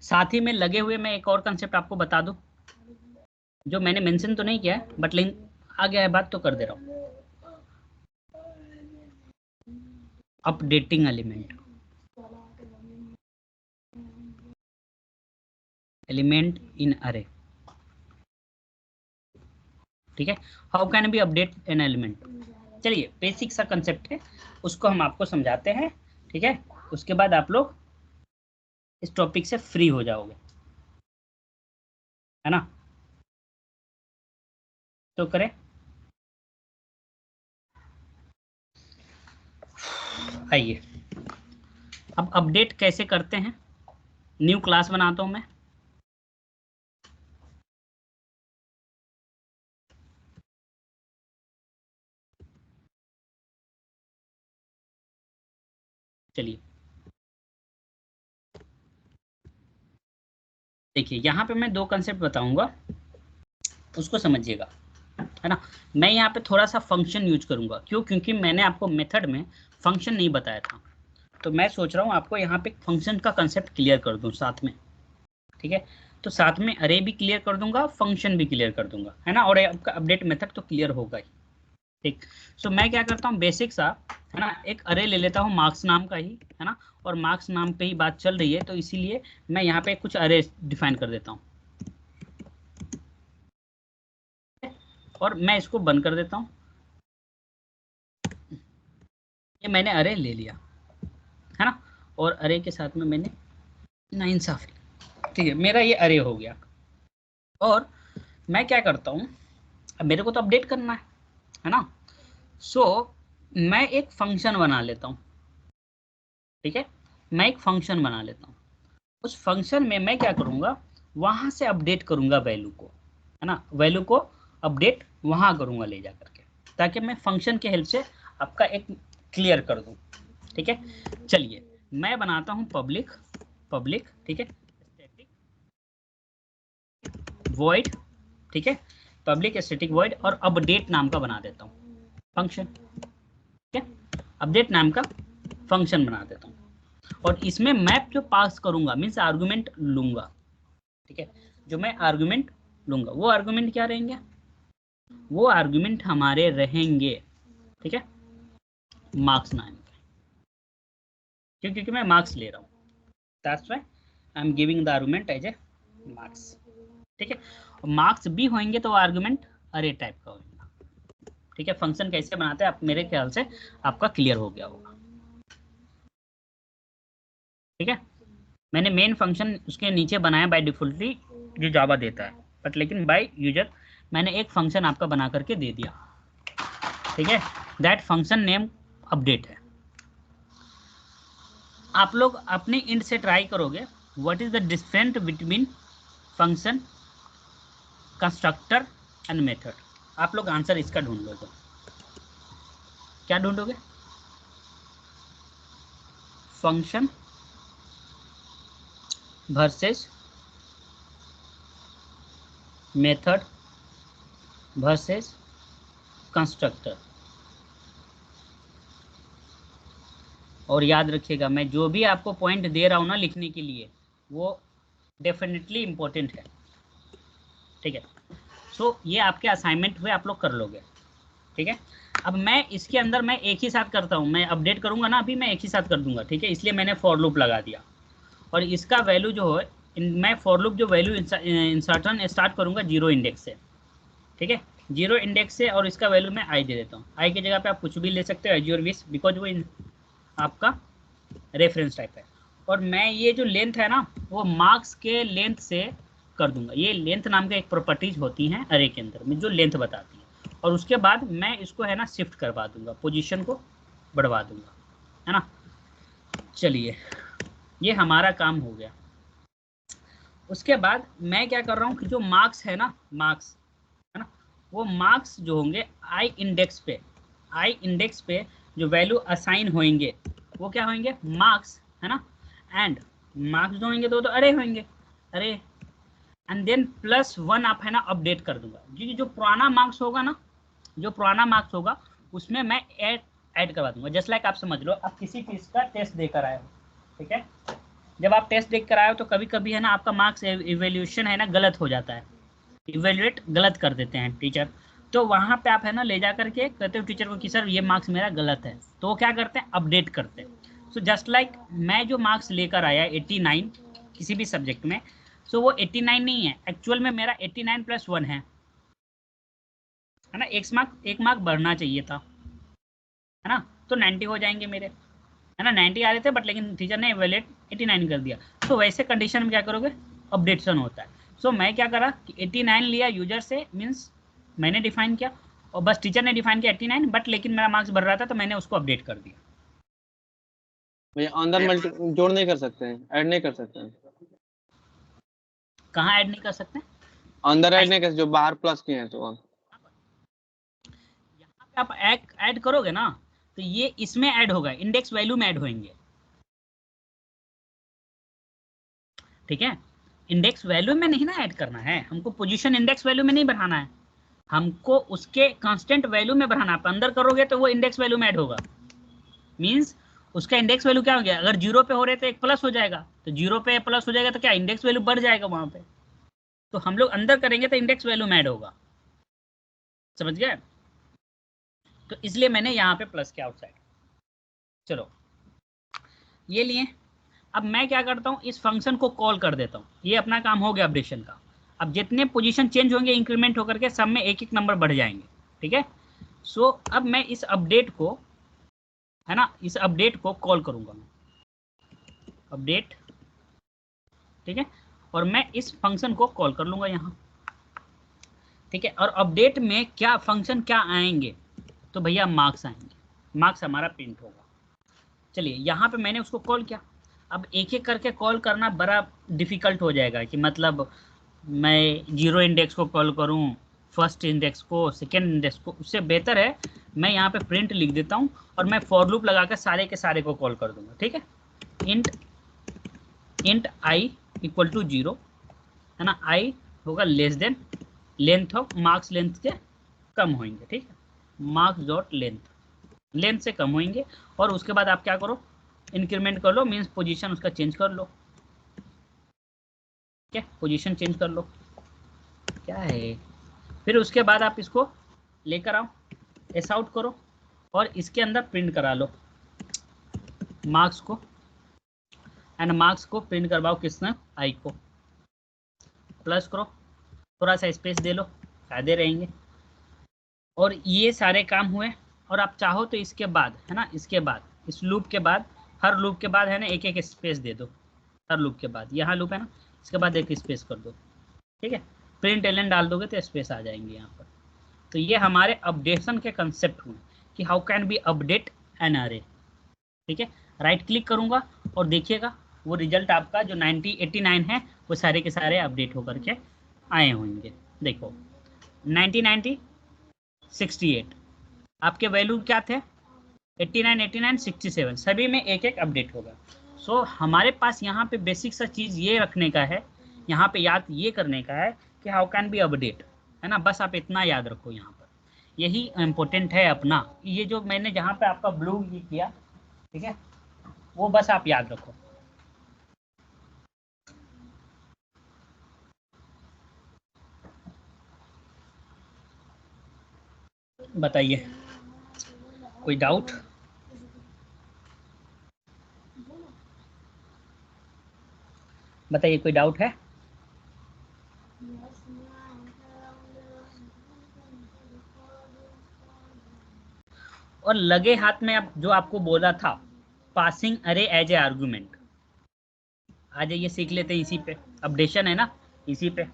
साथ ही में लगे हुए मैं एक और कंसेप्ट आपको बता दूं, जो मैंने मेंशन तो नहीं किया है बट लेकिन आ गया है बात तो कर दे रहा हूं। अपडेटिंग एलिमेंट इन अरे, ठीक है, how can be update an element. चलिए बेसिक सा कंसेप्ट है, उसको हम आपको समझाते हैं, ठीक है, उसके बाद आप लोग इस टॉपिक से फ्री हो जाओगे, है ना। तो करें, आइए अब अपडेट कैसे करते हैं। न्यू क्लास बनाता हूं मैं। चलिए देखिए यहाँ पे मैं दो कंसेप्ट बताऊंगा, उसको समझिएगा, है ना। मैं यहाँ पे थोड़ा सा फंक्शन यूज करूंगा, क्यों? क्योंकि मैंने आपको मेथड में फंक्शन नहीं बताया था, तो मैं सोच रहा हूँ आपको यहाँ पे फंक्शन का कंसेप्ट क्लियर कर दूँ साथ में, ठीक है। तो साथ में अरे भी क्लियर कर दूंगा, फंक्शन भी क्लियर कर दूंगा, है ना, और आपका अपडेट मेथड तो क्लियर होगा ही, ठीक। सो मैं क्या करता हूँ बेसिक सा, है ना, एक अरे ले लेता हूँ मार्क्स नाम का ही, है ना, और मार्क्स नाम पे ही बात चल रही है तो इसीलिए मैं यहाँ पे कुछ अरे डिफाइन कर देता हूँ और मैं इसको बंद कर देता हूँ। ये मैंने अरे ले लिया, है ना, और अरे के साथ में मैंने नाइंसाफी, ठीक है, मेरा ये अरे हो गया। और मैं क्या करता हूँ, अब मेरे को तो अपडेट करना है ना, सो मैं एक फंक्शन बना लेता हूँ, ठीक है। मैं एक फंक्शन बना लेता हूँ, उस फंक्शन में मैं क्या करूँगा, वहाँ से अपडेट करूँगा वैल्यू को, है ना, वैल्यू को अपडेट वहाँ करूँगा ले जा करके, ताकि मैं फंक्शन के हेल्प से आपका एक क्लियर कर दूँ, ठीक है। चलिए मैं बनाता हूँ पब्लिक, पब्लिक, ठीक है, स्टैटिक वॉइड, ठीक है, पब्लिक स्टैटिक वॉइड और अपडेट नाम का बना देता हूँ फंक्शन, ठीक है, अपडेट नाम का फंक्शन बना देता हूँ। और इसमें मैप जो पास करूंगा मीन्स आर्गुमेंट लूंगा, ठीक है, जो मैं आर्गुमेंट लूंगा वो आर्गुमेंट क्या रहेंगे, वो आर्गुमेंट हमारे रहेंगे, ठीक है, मार्क्स नाम के, क्यों? क्योंकि मैं मार्क्स ले रहा हूँ, that's why I am giving the argument as a marks, ठीक है। मार्क्स भी होंगे तो आर्गुमेंट अरे टाइप का होगा, ठीक है। फंक्शन कैसे बनाते हैं आप मेरे ख्याल से आपका क्लियर हो गया होगा, ठीक है। मैंने मेन फंक्शन उसके नीचे बनाया बाय डिफॉल्टली जो जावा देता है, बट लेकिन बाय यूजर मैंने एक फंक्शन आपका बना करके दे दिया, ठीक है। दैट फंक्शन नेम अपडेट है। आप लोग अपने इंड से ट्राई करोगे what is the different between function, constructor and method. आप लोग आंसर इसका ढूंढ लोगे, क्या ढूंढोगे? Function versus method versus constructor. और याद रखिएगा मैं जो भी आपको पॉइंट दे रहा हूँ ना लिखने के लिए वो डेफिनेटली इम्पोर्टेंट है, ठीक है। सो ये आपके असाइनमेंट हुए, आप लोग कर लोगे, ठीक है। अब मैं इसके अंदर मैं एक ही साथ करता हूँ, मैं अपडेट करूँगा ना अभी मैं एक ही साथ कर दूंगा, ठीक है, इसलिए मैंने फॉर लूप लगा दिया। और इसका वैल्यू जो है मैं फॉर लूप जो वैल्यू इंसर्टन स्टार्ट करूँगा 0 इंडेक्स से, ठीक है, 0 इंडेक्स से, और इसका वैल्यू मैं आई दे देता हूँ। आई की जगह पे आप कुछ भी ले सकते हो, एज योर विश, बिकॉज वो आपका रेफरेंस टाइप है। और मैं ये जो लेंथ है ना वो मार्क्स के लेंथ से कर दूंगा। ये लेंथ नाम का एक प्रॉपर्टीज होती हैं अरे के अंदर में जो लेंथ बताती है, और उसके बाद मैं इसको है ना शिफ्ट करवा दूंगा, पोजीशन को बढ़वा दूंगा, है ना। चलिए ये हमारा काम हो गया। उसके बाद मैं क्या कर रहा हूँ कि जो मार्क्स है ना, मार्क्स है ना, वो मार्क्स जो होंगे आई इंडेक्स पे जो वैल्यू असाइन होंगे वो क्या होंगे, मार्क्स, है ना। एंड मार्क्स जो होंगे तो अरे होंगे, अरे, एंड देन +1 आप है ना अपडेट कर दूंगा, क्योंकि जो पुराना मार्क्स होगा ना, जो पुराना मार्क्स होगा उसमें मैं ऐड करवा दूंगा। जस्ट लाइक आप समझ लो आप किसी चीज़ का टेस्ट देकर आए हो, ठीक है, जब आप टेस्ट देख कर आए हो तो कभी कभी है ना आपका मार्क्स इवेल्यूशन है ना गलत हो जाता है, इवेल्युएट गलत कर देते हैं टीचर, तो वहाँ पे आप है ना ले जा करके कहते हो टीचर को कि सर ये मार्क्स मेरा गलत है, तो वो क्या करते हैं अपडेट करते हैं। सो जस्ट लाइक मैं जो मार्क्स लेकर आया 89 किसी भी सब्जेक्ट में, सो वो 89 नहीं है, एक्चुअल में मेरा 89 + 1 है ना, एक मार्क बढ़ना चाहिए था, है ना, तो 90 हो जाएंगे मेरे, है ना, 90 आ रहे थे बट लेकिन टीचर ने इवेल्युएट 89 कर दिया। तो वैसे कंडीशन में क्या करोगे, अपडेशन होता है। सो मैं क्या करा कि 89 लिया यूजर से, मीन्स मैंने डिफाइन किया, और बस टीचर ने डिफाइन किया 89, बट लेकिन मेरा मार्क्स बढ़ रहा था तो मैंने उसको अपडेट कर दिया, भैया अंदर मल्टी जोड़ नहीं कर सकते हैं, ऐड नहीं कर सकते हैं। कहाँ ऐड नहीं कर सकते? अंदर ऐड नहीं कर, जो बाहर प्लस किए हैं तो यहाँ पे आप ऐड करोगे ना, तो ये इसमें ऐड होगा, इंडेक्स वैल्यू में ऐड होंगे, ठीक है। इंडेक्स वैल्यू में नहीं ना ऐड करना है हमको, पोजीशन इंडेक्स वैल्यू में नहीं बढ़ाना है हमको, उसके कांस्टेंट वैल्यू में बढ़ाना। आप अंदर करोगे तो वो इंडेक्स वैल्यू में ऐड होगा, मींस उसका इंडेक्स वैल्यू क्या हो गया, अगर 0 पे हो रहे तो एक प्लस हो जाएगा, तो 0 पे प्लस हो जाएगा तो क्या इंडेक्स वैल्यू बढ़ जाएगा वहां पे। तो हम लोग अंदर करेंगे तो इंडेक्स वैल्यू में ऐड होगा, समझ गए? तो इसलिए मैंने यहाँ पे प्लस किया आउटसाइड। चलो ये लिए, अब मैं क्या करता हूँ, इस फंक्शन को कॉल कर देता हूँ, ये अपना काम हो गया अपडेशन का। अब जितने पोजीशन चेंज होंगे इंक्रीमेंट होकर के सब में एक एक नंबर बढ़ जाएंगे, ठीक है। सो अब मैं इस अपडेट को, है ना, इस अपडेट को कॉल करूंगा मैं, अपडेट, ठीक है, और मैं इस फंक्शन को कॉल कर लूंगा यहाँ, ठीक है। और अपडेट में क्या फंक्शन क्या आएंगे, तो भैया मार्क्स आएंगे, मार्क्स हमारा प्रिंट होगा। चलिए यहाँ पे मैंने उसको कॉल किया, अब एक एक करके कॉल करना बड़ा डिफिकल्ट हो जाएगा, कि मतलब मैं 0 इंडेक्स को कॉल करूँ, फर्स्ट इंडेक्स को, सेकेंड इंडेक्स को, उससे बेहतर है मैं यहाँ पे प्रिंट लिख देता हूँ और मैं फॉर लूप लगा कर सारे के सारे को कॉल कर दूंगा, ठीक है। इंट आई इक्वल टू 0, है ना, आई होगा less than length of marks, length के कम होंगे, ठीक है, मार्क्स डॉट लेंथ से कम होंगे। और उसके बाद आप क्या करो, इंक्रीमेंट कर लो, मीन्स पोजीशन उसका चेंज कर लो, क्या पोजीशन चेंज कर लो, क्या है। फिर उसके बाद आप इसको लेकर आओ, एस आउट करो और इसके अंदर प्रिंट करा लो मार्क्स को, एंड मार्क्स को प्रिंट करवाओ किसने, आई को, प्लस करो, थोड़ा सा स्पेस दे लो, फायदे रहेंगे। और ये सारे काम हुए, और आप चाहो तो इसके बाद, है ना, इसके बाद इस लूप के बाद, हर लूप के बाद, है ना, एक एक स्पेस दे दो, हर लूप के बाद, यहाँ लूप है ना, इसके बाद एक स्पेस कर दो, ठीक है। प्रिंट एलन डाल दोगे तो स्पेस आ जाएंगे यहाँ पर। तो ये हमारे अपडेशन के कंसेप्ट हुए कि how can be update an array, ठीक है। राइट क्लिक करूंगा और देखिएगा वो रिजल्ट आपका जो 89 है वो सारे के सारे अपडेट होकर के आए होंगे। देखो 90 68 आपके वैल्यू क्या थे, 89 67 सभी में एक एक अपडेट होगा। सो हमारे पास यहाँ पे बेसिक सा चीज़ ये रखने का है, यहाँ पे याद ये करने का है कि हाउ कैन बी अपडेट, है ना, बस आप इतना याद रखो यहाँ पर, यही इम्पोर्टेंट है अपना। ये जो मैंने जहाँ पे आपका ब्लू ये किया, ठीक है, वो बस आप याद रखो। बताइए कोई डाउट? बताइए कोई डाउट है? और लगे हाथ में अब जो आपको बोला था पासिंग अरे एज ए आर्गुमेंट, आ जाइए सीख लेते हैं, इसी पे अपडेशन है ना, इसी पे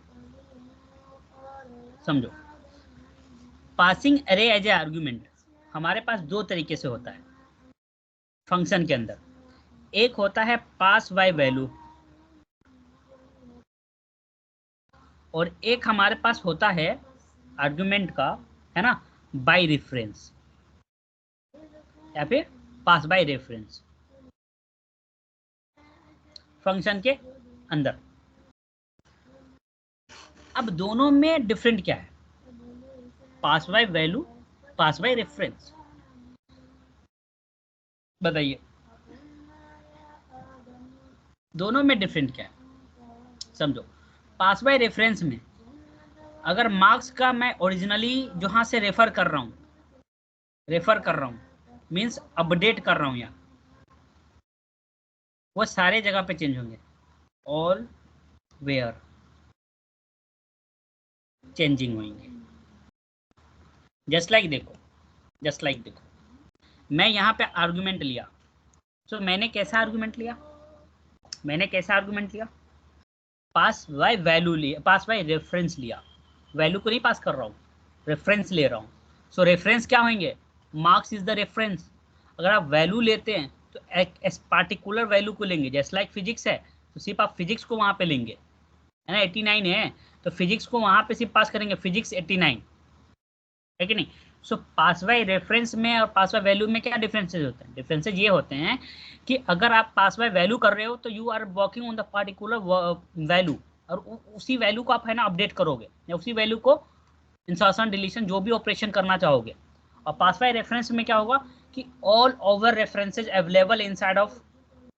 समझो। पासिंग अरे एज ए आर्गुमेंट हमारे पास दो तरीके से होता है फंक्शन के अंदर, एक होता है पास बाय वैल्यू और एक हमारे पास होता है आर्गुमेंट का, है ना, बाय रेफरेंस या फिर पास बाय रेफरेंस फंक्शन के अंदर। अब दोनों में डिफरेंट क्या है, pass by value, pass by reference, बताइए दोनों में डिफरेंट क्या है। समझो पास बाय रेफरेंस में अगर मार्क्स का मैं ओरिजिनली जहां से रेफर कर रहा हूं मींस अपडेट कर रहा हूं, या वो सारे जगह पे चेंज होंगे, ऑल वेयर चेंजिंग होंगे। जस्ट लाइक देखो मैं यहाँ पे आर्गुमेंट लिया, तो मैंने कैसा आर्गुमेंट लिया, पास बाय वैल्यू लिया, पास बाय रेफरेंस लिया, वैल्यू को नहीं पास कर रहा हूँ, रेफरेंस ले रहा हूँ। सो रेफरेंस क्या होंगे, मार्क्स इज द रेफरेंस। अगर आप वैल्यू लेते हैं तो एक पार्टिकुलर वैल्यू को लेंगे, जैसे लाइक फिजिक्स है तो सिर्फ आप फिजिक्स को वहाँ पे लेंगे, है ना। 89 है तो फिजिक्स को वहाँ पे सिर्फ पास करेंगे, फिजिक्स 89, है कि नहीं। सो पास बाय रेफरेंस में और पास बाय वैल्यू में क्या डिफरेंसेस होते हैं? डिफरेंसेस ये होते हैं कि अगर आप पास बाय वैल्यू कर रहे हो तो you are working on the particular value, और उसी वैल्यू को आप है ना अपडेट करोगे, या उसी वैल्यू को इंसर्शन डिलीशन जो भी ऑपरेशन करना चाहोगे। और पास बाय रेफरेंस में क्या होगा कि all over references available inside of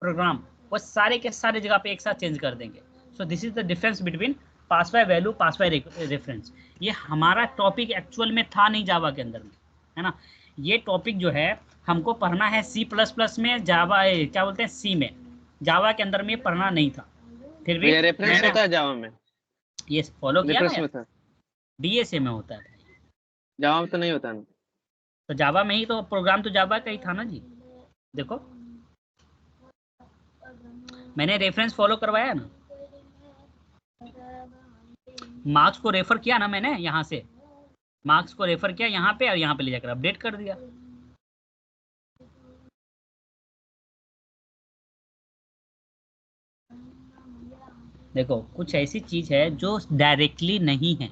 program, वो सारे के सारे जगह पे एक साथ चेंज कर देंगे। सो this is the difference between pass by value, pass by reference. ये हमारा टॉपिक एक्चुअल में था नहीं जावा के अंदर में, है ना। ये टॉपिक जो है हमको पढ़ना है C++ में, जावा क्या बोलते हैं सी में, जावा के अंदर में पढ़ना नहीं था। फिर भी भैया रेफरेंस मैंने होता है जावा में? ये फॉलो किया ना रेफरेंस यार, में था, DSA में होता है भाई। जावा में तो नहीं होता ना। तो जावा में ही तो प्रोग्राम तो जावा का ही था ना जी। देखो मैंने रेफरेंस फॉलो करवाया ना, मार्क्स को रेफर किया ना मैंने, यहाँ से मार्क्स को रेफर किया यहाँ पे, और यहाँ पे ले जाकर अपडेट कर दिया। देखो कुछ ऐसी चीज है जो डायरेक्टली नहीं है,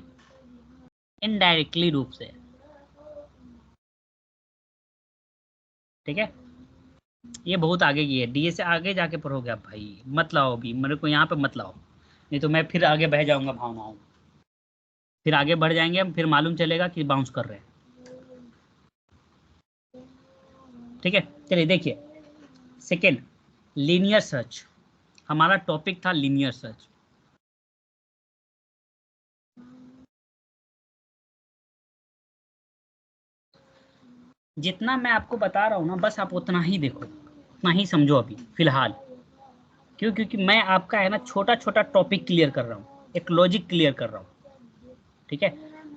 इनडायरेक्टली रूप से, ठीक है। ये बहुत आगे की है, DSA आगे जाके पढ़ोगे आप भाई, मत लाओ अभी मेरे को यहाँ पे मत लाओ, नहीं तो मैं फिर आगे बह जाऊंगा भावनाओं, फिर आगे बढ़ जाएंगे हम, फिर मालूम चलेगा कि बाउंस कर रहे हैं, ठीक है। चलिए देखिए, सेकेंड लीनियर सर्च, हमारा टॉपिक था लीनियर सर्च। जितना मैं आपको बता रहा हूँ ना बस आप उतना ही देखो, उतना ही समझो अभी फिलहाल। क्यों? क्योंकि मैं आपका है ना छोटा छोटा टॉपिक क्लियर कर रहा हूँ, एक लॉजिक क्लियर कर रहा हूँ, ठीक है।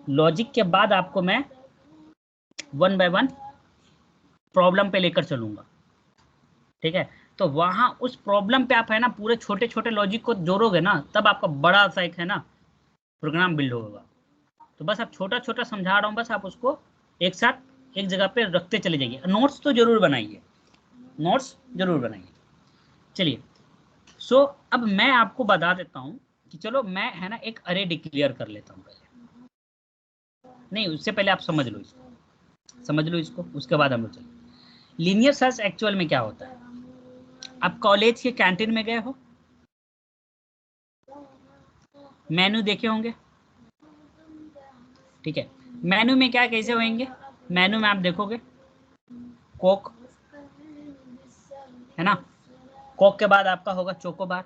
लॉजिक के बाद आपको मैं वन बाय वन प्रॉब्लम पे लेकर चलूंगा, ठीक है। तो वहां उस प्रॉब्लम पे आप है ना पूरे छोटे छोटे लॉजिक को जोड़ोगे ना, तब आपका बड़ा सा एक है ना प्रोग्राम बिल्ड होगा। तो बस आप छोटा छोटा समझा रहा हूँ, बस आप उसको एक साथ एक जगह पे रखते चले जाइए। नोट्स तो जरूर बनाइए, नोट्स जरूर बनाइए। चलिए सो अब मैं आपको बता देता हूँ कि चलो मैं है ना एक अरे डिक्लेयर कर लेता हूँ पहले, नहीं उससे पहले आप समझ लो इसको, समझ लो इसको, उसके बाद हम लोग चलें। लीनियर सर्च एक्चुअल में क्या होता है? आप कॉलेज के कैंटीन में गए हो, मेनू देखे होंगे, ठीक है। मेनू में क्या कैसे होंगे? मेनू में आप देखोगे कोक, है ना, कोक के बाद आपका होगा चोकोबार,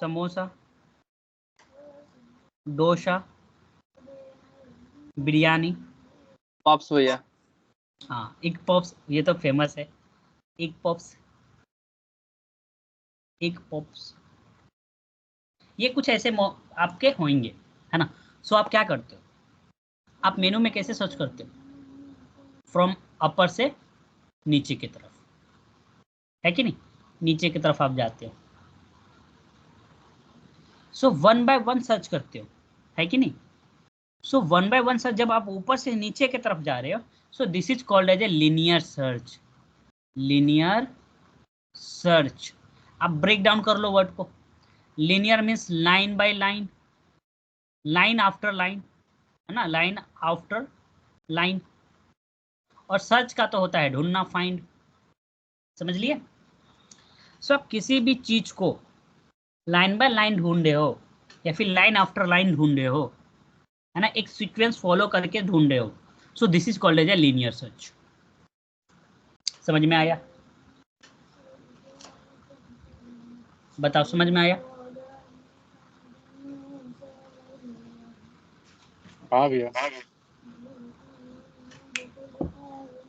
समोसा, डोसा, बिरयानी, पॉप्स भैया। हाँ एग पॉप्स, ये तो फेमस है, एग पॉप्स, एग पॉप्स, ये कुछ ऐसे आपके होंगे, है ना। सो आप क्या करते हो, आप मेनू में कैसे सर्च करते हो? फ्रॉम अपर से नीचे की तरफ, है कि नहीं, नीचे की तरफ आप जाते हो। So one by one search करते हो, है कि नहीं। So one by one search जब आप ऊपर से नीचे की तरफ जा रहे हो, so this is called as a linear search, linear search. आप ब्रेक डाउन कर लो वर्ड को, linear means line by line, line after line, है ना, लाइन आफ्टर लाइन। और सर्च का तो होता है ढूंढना, फाइंड, समझ लिए। सो आप किसी भी चीज को लाइन बाय लाइन ढूंढ रहे हो या फिर लाइन आफ्टर लाइन ढूंढ रहे हो, है ना, एक सीक्वेंस फॉलो करके ढूंढ रहे हो, so this is called as a linear search. समझ में आया? बताओ समझ में आया? हाँ भैया।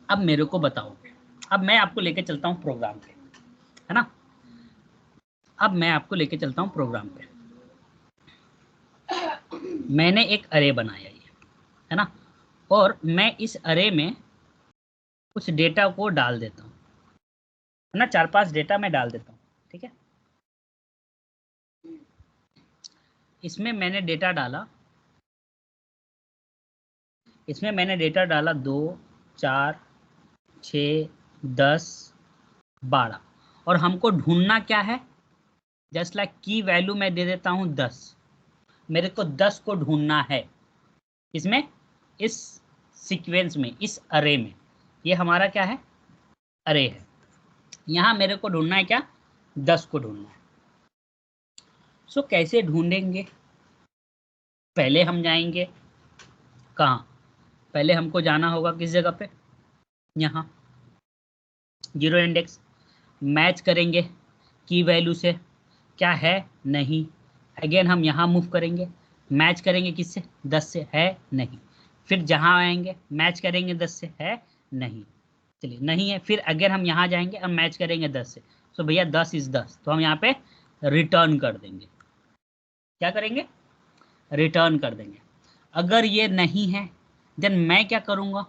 अब मेरे को बताओ, अब मैं आपको लेके चलता हूँ प्रोग्राम पे, है ना, अब मैं आपको लेके चलता हूँ प्रोग्राम पे। मैंने एक अरे बनाया ये, है ना, और मैं इस अरे में कुछ डेटा को डाल देता हूँ, है ना, 4-5 डेटा मैं डाल देता हूँ, ठीक है। इसमें मैंने डेटा डाला, इसमें मैंने डेटा डाला 2 4, 6, 10, 12 और हमको ढूंढना क्या है? जस्ट लाइक की वैल्यू मैं दे देता हूं 10। मेरे को 10 को ढूंढना है। इसमें, इस सीक्वेंस में, इस अरे में। ये हमारा क्या है? अरे है। यहां मेरे को ढूंढना है क्या? 10 को ढूंढना है। सो कैसे ढूंढेंगे? पहले हम जाएंगे कहाँ? पहले हमको जाना होगा किस जगह पे? यहाँ जीरो इंडेक्स। मैच करेंगे की वैल्यू से, क्या है? नहीं। अगेन हम यहाँ मूव करेंगे, मैच करेंगे किससे? 10 से, है? नहीं। फिर जहाँ आएंगे मैच करेंगे 10 से, है? नहीं। चलिए नहीं है, फिर अगेन हम यहाँ जाएंगे, अब मैच करेंगे 10 से। सो भैया 10 इज 10, तो हम यहाँ पे रिटर्न कर देंगे। क्या करेंगे? रिटर्न कर देंगे। अगर ये नहीं है देन मैं क्या करूँगा?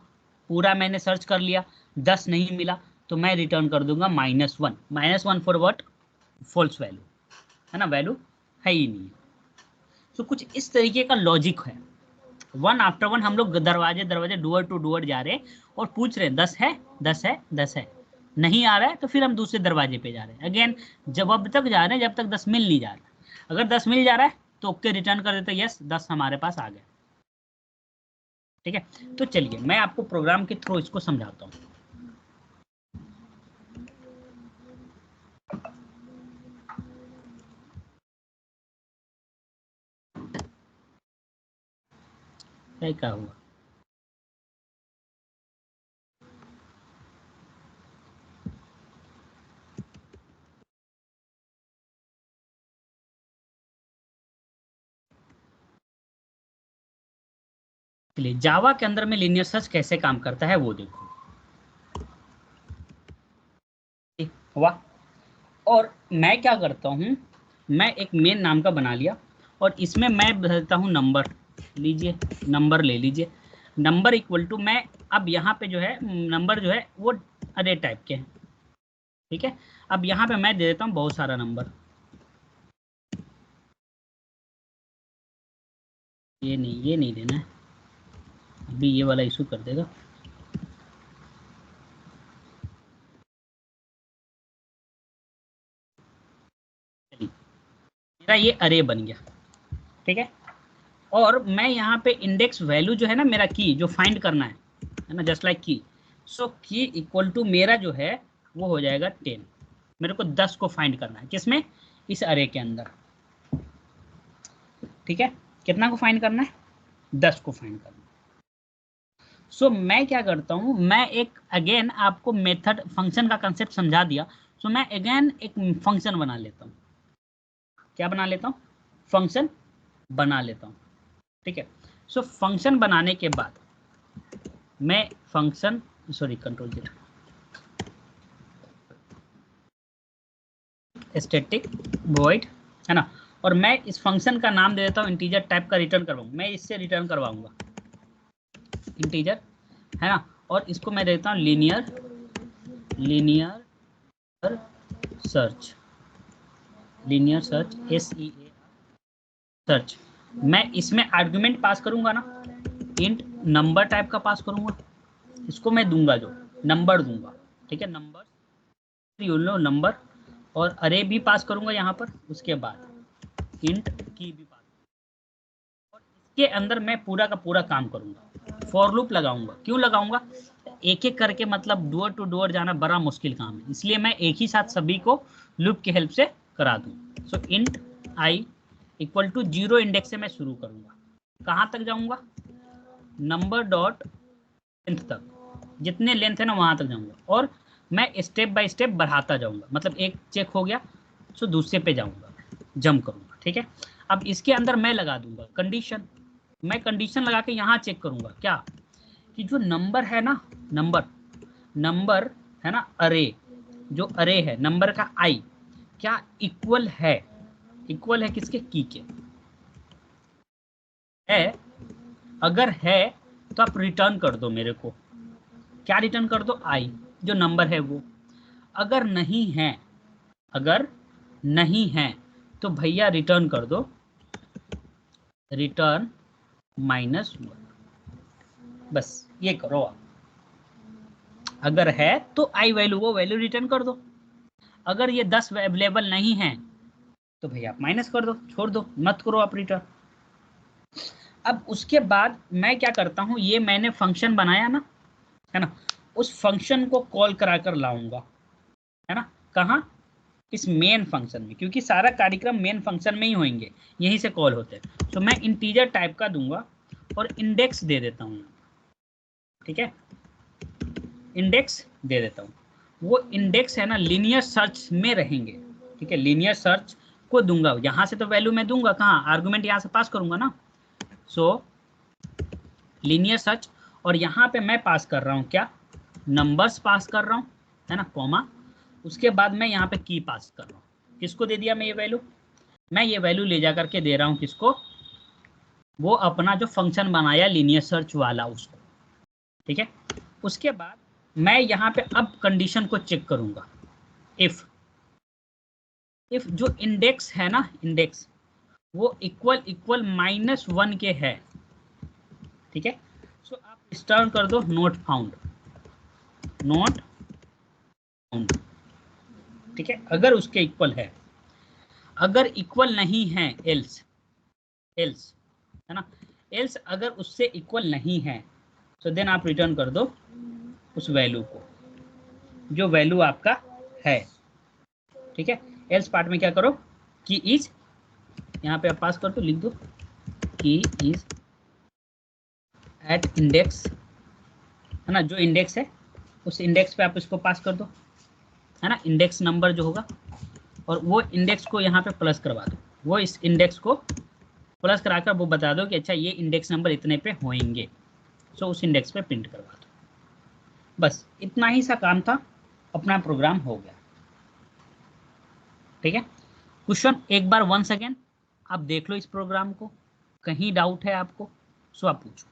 पूरा मैंने सर्च कर लिया, 10 नहीं मिला, तो मैं रिटर्न कर दूंगा -1। -1 फॉर व्हाट? फॉल्स वैल्यू, है ना? वैल्यू है ही नहीं। तो कुछ इस तरीके का लॉजिक है। वन आफ्टर वन हम लोग दरवाजे दरवाजे, डोर टू डोर जा रहे हैं और पूछ रहे हैं 10 है, 10 है, 10 है। नहीं आ रहा है तो फिर हम दूसरे दरवाजे पे जा रहे हैं। अगेन जब अब तक जा रहे हैं जब तक 10 मिल नहीं जा रहा। अगर 10 मिल जा रहा है तो ओके रिटर्न कर देते, यस 10 हमारे पास आ गए। ठीक है, तो चलिए मैं आपको प्रोग्राम के थ्रू इसको समझाता हूँ। क्या हुआ? चलिए जावा के अंदर में लीनियर सर्च कैसे काम करता है वो देखो। ठीक हुआ। और मैं क्या करता हूँ, मैं एक मेन नाम का बना लिया और इसमें मैं भरता हूँ नंबर। लीजिए नंबर ले लीजिए। नंबर इक्वल टू, मैं अब यहाँ पे जो है नंबर जो है वो अरे टाइप के हैं। ठीक है, अब यहाँ पे मैं दे देता हूँ बहुत सारा नंबर। ये नहीं देना है, अभी ये वाला इशू कर देगा। चलिए मेरा ये अरे बन गया। ठीक है, और मैं यहाँ पे इंडेक्स वैल्यू जो है ना, मेरा की जो फाइंड करना है ना, जस्ट लाइक की। सो की इक्वल टू मेरा जो है वो हो जाएगा 10। मेरे को 10 को फाइंड करना है, किसमें? इस अरे के अंदर। ठीक है, कितना को फाइंड करना है? 10 को फाइंड करना है। सो मैं क्या करता हूँ, मैं एक अगेन आपको मेथड फंक्शन का कंसेप्ट समझा दिया। सो मैं अगेन एक फंक्शन बना लेता हूँ। क्या बना लेता हूँ? फंक्शन बना लेता हूँ। ठीक है, सो फंक्शन बनाने के बाद मैं function, sorry control Z, static void, है ना, और मैं इस फंक्शन का नाम दे देता हूँ इंटीजर टाइप का रिटर्न करवाऊंगा। मैं इससे रिटर्न करवाऊंगा इंटीजर, है ना, और इसको मैं देता हूँ linear search, linear search SEA search. मैं इसमें आर्गुमेंट पास करूंगा ना, इंट नंबर टाइप का पास करूंगा। इसको मैं दूंगा जो नंबर दूंगा। ठीक है, नंबर नंबर, और अरे भी पास करूंगा यहाँ पर। उसके बाद इंट की भी पास, और इसके अंदर मैं पूरा का पूरा काम करूंगा। फॉर लूप लगाऊंगा। क्यों लगाऊंगा? एक एक करके, मतलब डोर टू डोर जाना बड़ा मुश्किल काम है, इसलिए मैं एक ही साथ सभी को लूप की हेल्प से करा दूं। So int i equal to 0 index से मैं शुरू करूंगा। कहाँ तक जाऊंगा? नंबर डॉट लेंथ तक, जितने लेंथ है ना वहां तक जाऊंगा, और मैं स्टेप बाय स्टेप बढ़ाता जाऊंगा। मतलब एक चेक हो गया तो दूसरे पे जाऊंगा, जंप करूंगा। ठीक है, अब इसके अंदर मैं लगा दूंगा कंडीशन। मैं कंडीशन लगा के यहाँ चेक करूंगा क्या, कि जो नंबर है ना, नंबर है ना, अरे, जो अरे है नंबर का आई, क्या इक्वल है? इक्वल है किसके? की के। है, अगर है तो आप रिटर्न कर दो मेरे को। क्या रिटर्न कर दो? आई, जो नंबर है वो। अगर नहीं है, अगर नहीं है तो भैया रिटर्न कर दो रिटर्न -1। बस ये करो आप। अगर है तो आई वैल्यू, वो वैल्यू रिटर्न कर दो। अगर ये 10 अवेलेबल नहीं है तो भैया आप माइनस कर दो, छोड़ दो, मत करो आप रिटर्न। अब उसके बाद मैं क्या करता हूँ, ये मैंने फंक्शन बनाया ना, है ना, उस फंक्शन को कॉल करा कर लाऊंगा, है ना, कहाँ, इस मेन फंक्शन में, क्योंकि सारा कार्यक्रम मेन फंक्शन में ही होंगे, यहीं से कॉल होते हैं। तो मैं इंटीजर टाइप का दूंगा और इंडेक्स दे देता हूँ, ठीक है, इंडेक्स दे देता हूँ। वो इंडेक्स है ना लीनियर सर्च में रहेंगे, ठीक है, लीनियर सर्च को दूंगा, यहाँ से तो वैल्यू मैं दूंगा कहाँ, आर्गुमेंट यहाँ से पास करूंगा ना, सो लीनियर सर्च, और यहाँ पे मैं पास कर रहा हूँ क्या, नंबर्स पास कर रहा हूँ, है ना, कॉमा, उसके बाद मैं यहाँ पे की पास कर रहा हूँ। किसको दे दिया मैं ये वैल्यू, मैं ये वैल्यू ले जा करके दे रहा हूँ किसको, वो अपना जो फंक्शन बनाया लीनियर सर्च वाला उसको, ठीक है। उसके बाद मैं यहाँ पे अब कंडीशन को चेक करूंगा, इफ जो इंडेक्स है ना, इंडेक्स वो इक्वल इक्वल -1 के है, ठीक है। सो आप रिटर्न कर दो नोट फाउंड, नोट फाउंड, ठीक है, अगर उसके इक्वल है। अगर इक्वल नहीं है एल्स, एल्स, है ना, एल्स अगर उससे इक्वल नहीं है तो देन आप रिटर्न कर दो उस वैल्यू को, जो वैल्यू आपका है, ठीक है। एल्स पार्ट में क्या करो, की इज, यहाँ पे आप पास कर दो, लिख दो की इज एट इंडेक्स, है ना, जो इंडेक्स है उस इंडेक्स पे आप इसको पास कर दो, है ना, इंडेक्स नंबर जो होगा, और वो इंडेक्स को यहाँ पे प्लस करवा दो, वो इस इंडेक्स को प्लस कराकर वो बता दो कि अच्छा ये इंडेक्स नंबर इतने पे होंगे, सो उस इंडेक्स पे प्रिंट करवा दो। बस इतना ही सा काम था, अपना प्रोग्राम हो गया, ठीक है। क्वेश्चन एक बार वंस अगेन आप देख लो इस प्रोग्राम को, कहीं डाउट है आपको सो आप पूछो।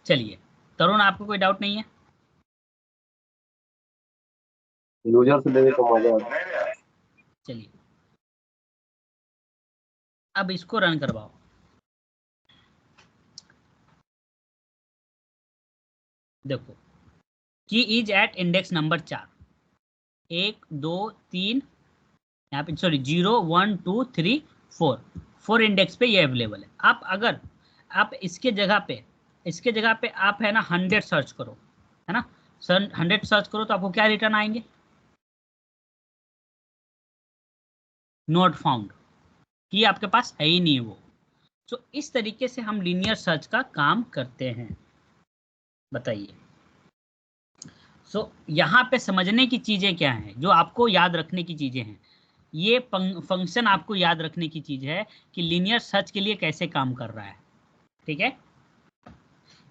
चलिए तरुण, आपको कोई डाउट नहीं है? यूजर से लेने को मजा आता है। चलिए अब इसको रन करवाओ। देखो की इज एट इंडेक्स नंबर 4, 1 2 3, यहाँ पे सॉरी 0 1 2 3 4, 4 इंडेक्स पे ये अवेलेबल है। आप अगर आप इसके जगह पे आप है ना 100 सर्च करो, है ना, सर 100 सर्च करो तो आपको क्या रिटर्न आएंगे, नॉट फाउंड, कि आपके पास है ही नहीं वो। तो इस तरीके से हम लीनियर सर्च का काम करते हैं, बताइए। यहाँ पे समझने की चीजें क्या हैं, जो आपको याद रखने की चीजें हैं, ये फंक्शन आपको याद रखने की चीज है कि लीनियर सर्च के लिए कैसे काम कर रहा है, ठीक है,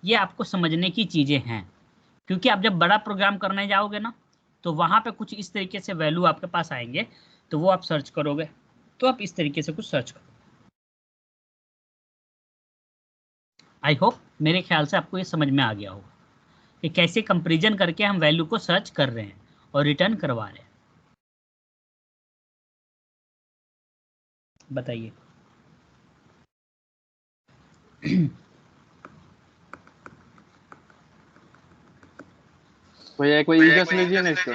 ये आपको समझने की चीजें हैं। क्योंकि आप जब बड़ा प्रोग्राम करने जाओगे ना तो वहां पे कुछ इस तरीके से वैल्यू आपके पास आएंगे, तो वो आप सर्च करोगे, तो आप इस तरीके से कुछ सर्च करो। आई होप मेरे ख्याल से आपको ये समझ में आ गया होगा कि कैसे कंपैरिजन करके हम वैल्यू को सर्च कर रहे हैं और रिटर्न करवा रहे हैं, बताइए। भैया कोई यूजर से लीजिए ना इसको।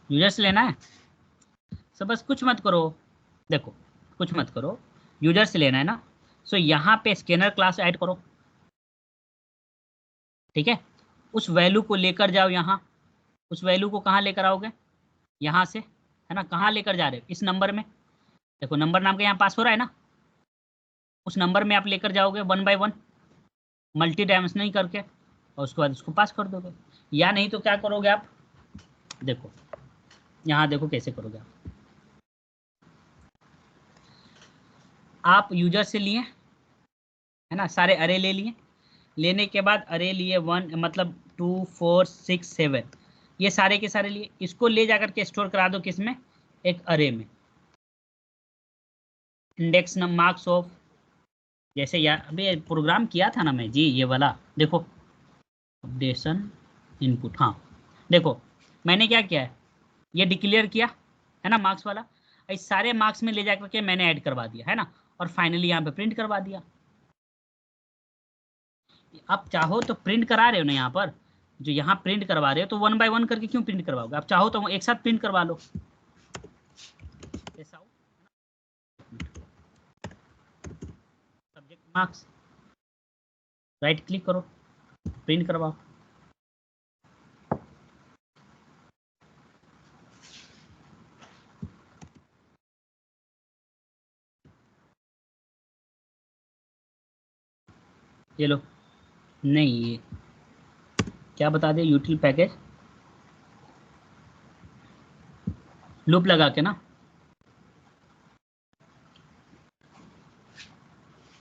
यूजर्स लेना है, सो बस कुछ मत करो, देखो कुछ मत करो, यूजर से लेना है ना, सो यहाँ पे स्कैनर क्लास ऐड करो, ठीक है, उस वैल्यू को लेकर जाओ यहाँ, उस वैल्यू को कहाँ लेकर आओगे, यहाँ से, है ना, कहाँ लेकर जा रहे हो, इस नंबर में, देखो नंबर नाम का यहाँ पास हो रहा है ना, उस नंबर में आप लेकर जाओगे 1 बाय 1 मल्टी डायमेंशनल करके, और उसके बाद उसको पास कर दोगे। या नहीं तो क्या करोगे आप, देखो यहाँ देखो कैसे करोगे आप यूजर से लिए, है ना, सारे अरे ले लिए, लेने के बाद अरे लिए 1 मतलब 2 4 6 7, ये सारे के सारे लिए, इसको ले जाकर के स्टोर करा दो किस में, एक अरे में, इंडेक्स मार्क्स ऑफ जैसे यार अभी प्रोग्राम किया था ना मैं जी, ये वाला देखो, अपडेशन इनपुट। हाँ देखो मैंने क्या किया है, ये डिक्लेयर किया है ना मार्क्स वाला, इस सारे मार्क्स में ले जाकर के मैंने ऐड करवा दिया है ना, और फाइनली यहाँ पे प्रिंट करवा दिया। आप चाहो तो प्रिंट करा रहे हो ना यहाँ पर, जो यहाँ प्रिंट करवा रहे हो तो 1 बाय 1 करके क्यों प्रिंट करवाओगे, आप चाहो तो एक साथ प्रिंट करवा लो। सब्जेक्ट मार्क्स, राइट क्लिक करो, प्रिंट करवाओ। ये लो, नहीं ये क्या बता दे, यूटिल पैकेज लूप लगा के ना,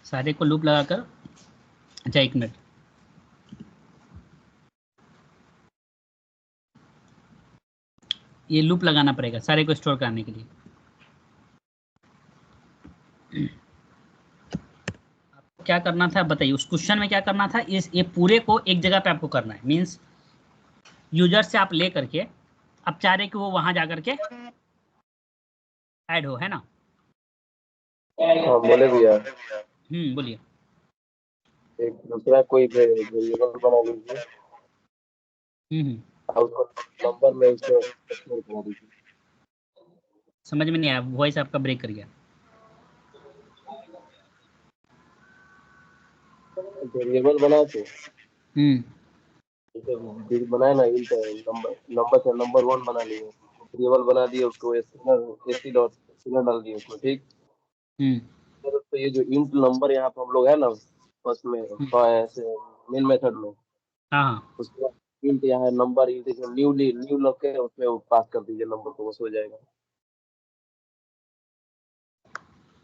सारे को लूप लगा कर। अच्छा एक मिनट, ये लूप लगाना पड़ेगा सारे को स्टोर करने के लिए। आपको क्या करना था बताइए, उस क्वेश्चन में क्या करना था, इस ये पूरे को एक जगह पे आपको करना है, मीन्स यूजर से आप ले करके, आप चाह रहे कि वो वहां जा करके ऐड हो, है ना। हाँ बोले भैया, बोलिए। एक दूसरा कोई वेरिएबल बना लीजिए हम्म। और उसको नंबर में उसको स्टोर करा दीजिए। समझ में नहीं आया, वॉइस आपका ब्रेक कर गया। वेरिएबल बना के हम्म। जैसे बनाए ना इंट नंबर, नंबर से नंबर 1 बना लिए, वेरिएबल बना दिए उसको, एसी डॉट स्ट्रिंग डाल दिए उसको, ठीक। हम्म। फिर उसको ये जो इंट नंबर यहाँ पे हम लोग है ना फर्स्ट में, हम्म। ऐसे मेन मेथड में, हाँ हाँ। उसके बाद इंट यहाँ है नंबर, इंट न्यू लग के उसमें पास कर दीजिए नंबर को, बस हो जाएगा।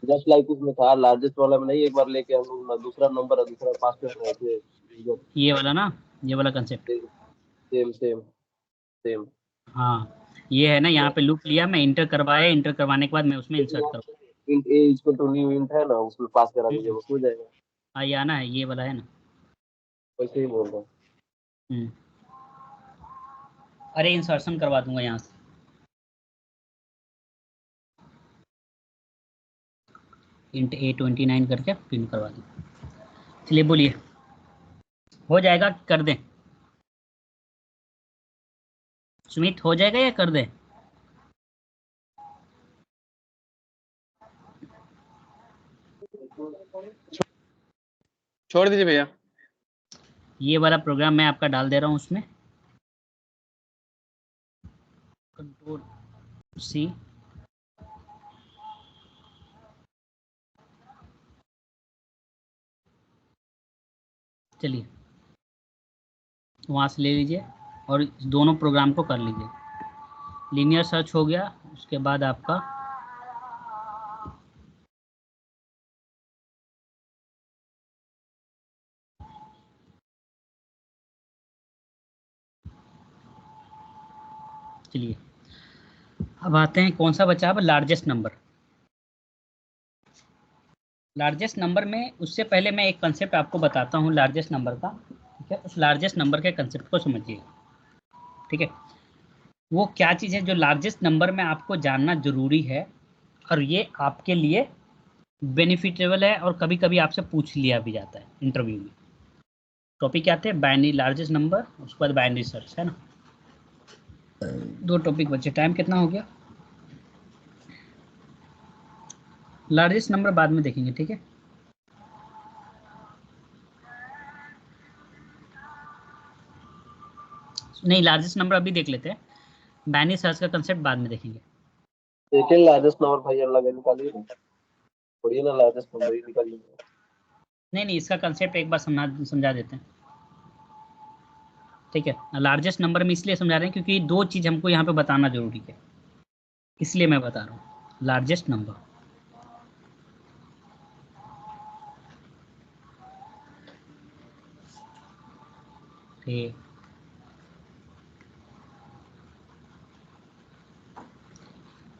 जस्ट लाइक उसमें था लार्जेस्ट वाला में, नहीं एक बार लेके हम लोग दूसरा नंबर और दूसरा पास कर रहे थे, ये वाला ना, ये वाला कंसेप्ट। Same same same. हाँ ये है ना, यहाँ पे लूप लिया मैं, इंटर करवाया, इंटर करवाने के बाद मैं उसमें इंसर्ट करूँ। Int a equal to new int है ना, उसमें पास करा दीजिए, बस हो जाएगा। हाँ ये आना है, ये वाला है ना। वैसे ही बोल रहा हूँ। हम्म। अरे इंसर्शन करवा दूंगा यहाँ से, इंट A29 करके प्रिंट करवा दूँ। चलिए बोलिए, हो जाएगा कर दें सुमित, हो जाएगा या कर दें। छोड़ दीजिए भैया। ये वाला प्रोग्राम मैं आपका डाल दे रहा हूँ उसमें, कंट्रोल C, चलिए वहाँ से ले लीजिए और इस दोनों प्रोग्राम को कर लीजिए। लीनियर सर्च हो गया, उसके बाद आपका चलिए अब आते हैं, कौन सा बचा अब, लार्जेस्ट नंबर। लार्जेस्ट नंबर में उससे पहले मैं एक कंसेप्ट आपको बताता हूँ लार्जेस्ट नंबर का, ठीक है। उस लार्जेस्ट नंबर के कंसेप्ट को समझिए, ठीक है। वो क्या चीज़ है जो लार्जेस्ट नंबर में आपको जानना जरूरी है, और ये आपके लिए बेनिफिटेबल है, और कभी कभी आपसे पूछ लिया भी जाता है इंटरव्यू में। टॉपिक क्या थे, बाइनरी लार्जेस्ट नंबर, उसके बाद बाइनरी सर्च, है ना। दो टॉपिक बचे, टाइम कितना हो गया। लार्जेस्ट नंबर बाद में देखेंगे, ठीक है। नहीं लार्जेस्ट नंबर अभी देख लेते हैं, बाइनरी सर्च का कंसेप्ट बाद में देखेंगे। सेकंड लार्जेस्ट नंबर भाई अलग है, निकालिए ना, थोड़ी ना लार्जेस्ट नंबर ही निकालिए। नहीं नहीं, इसका कंसेप्ट एक बार समझा देते हैं, ठीक है। लार्जेस्ट नंबर में इसलिए समझा रहे हैं क्योंकि दो चीज़ हमको यहाँ पे बताना जरूरी है, इसलिए मैं बता रहा हूँ लार्जेस्ट नंबर। ठीक,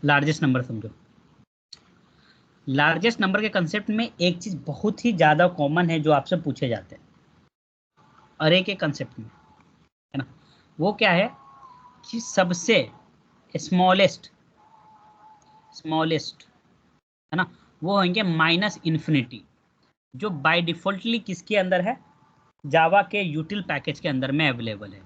लार्जेस्ट नंबर समझो, लार्जेस्ट नंबर के कंसेप्ट में एक चीज बहुत ही ज्यादा कॉमन है जो आपसे पूछे जाते हैं अरे के कंसेप्ट में, है ना, वो क्या है कि सबसे स्मॉलेस्ट है ना, वो होंगे माइनस इन्फिनिटी, जो बाय डिफॉल्टली किसके अंदर है, जावा के यूटिल पैकेज के अंदर में अवेलेबल है।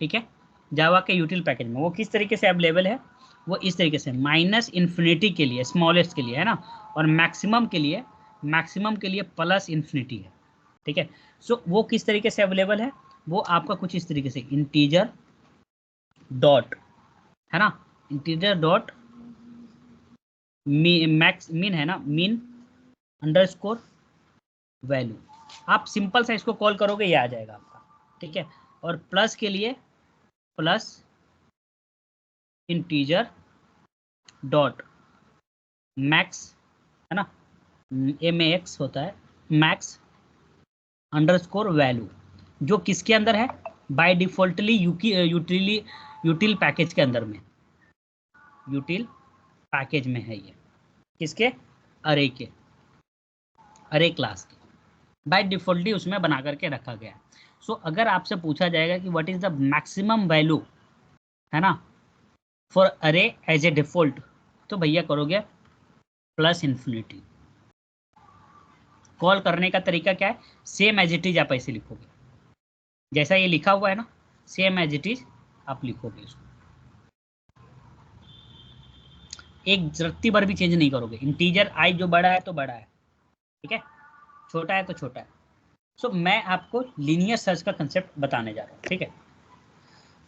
ठीक है, जावा के यूटिल पैकेज में वो किस तरीके से अवेलेबल है, वो इस तरीके से माइनस इन्फिनिटी के लिए स्मॉलेस्ट के लिए, है ना, और मैक्सिमम के लिए प्लस इन्फिनिटी है। ठीक है, सो वो किस तरीके से अवेलेबल है, वो आपका कुछ इस तरीके से इंटीजर डॉट, है ना, इंटीजर डॉट मैक्स मीन, है ना, मीन अंडरस्कोर वैल्यू, आप सिंपल सा इसको कॉल करोगे ये आ जाएगा आपका। ठीक है, और प्लस के लिए प्लस इंटीजर डॉट मैक्स, है ना, MAX होता है, मैक्स अंडरस्कोर वैल्यू, जो किसके अंदर है, बाय डिफॉल्टली यूटिल पैकेज के अंदर में, यूटिल पैकेज में है ये, किसके, अरे क्लास के बाय डिफॉल्टली उसमें बना करके रखा गया है। सो अगर आपसे पूछा जाएगा कि what is the maximum value, है ना, फॉर अरे एज ए डिफॉल्ट, तो भैया करोगे प्लस इन्फिनिटी। कॉल करने का तरीका क्या है, सेम एज इट इज आप ऐसे लिखोगे, जैसा ये लिखा हुआ है ना, सेम एज इट इज आप लिखोगे इसको, एक रत्ती भर भी चेंज नहीं करोगे। इंटीजर आई जो बड़ा है तो बड़ा है, ठीक है, छोटा है तो छोटा है। सो मैं आपको लीनियर सर्च का कंसेप्ट बताने जा रहा हूँ। ठीक है,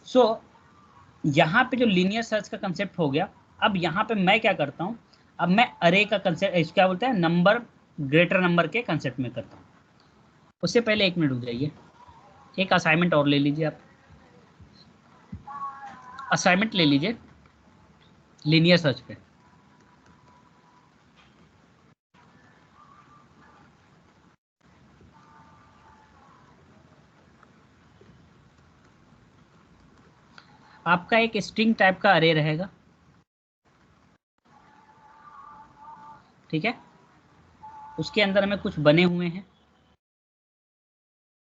सो यहाँ पे जो लीनियर सर्च का कंसेप्ट हो गया, अब यहाँ पे मैं क्या करता हूँ, अब मैं अरे का कंसेप्ट क्या बोलते हैं, नंबर ग्रेटर नंबर के कंसेप्ट में करता हूँ। उससे पहले 1 मिनट रुक जाइए, एक असाइनमेंट और ले लीजिए, आप असाइनमेंट ले लीजिए लीनियर सर्च पे। आपका एक स्ट्रिंग टाइप का अरे रहेगा, ठीक है, उसके अंदर में कुछ बने हुए हैं,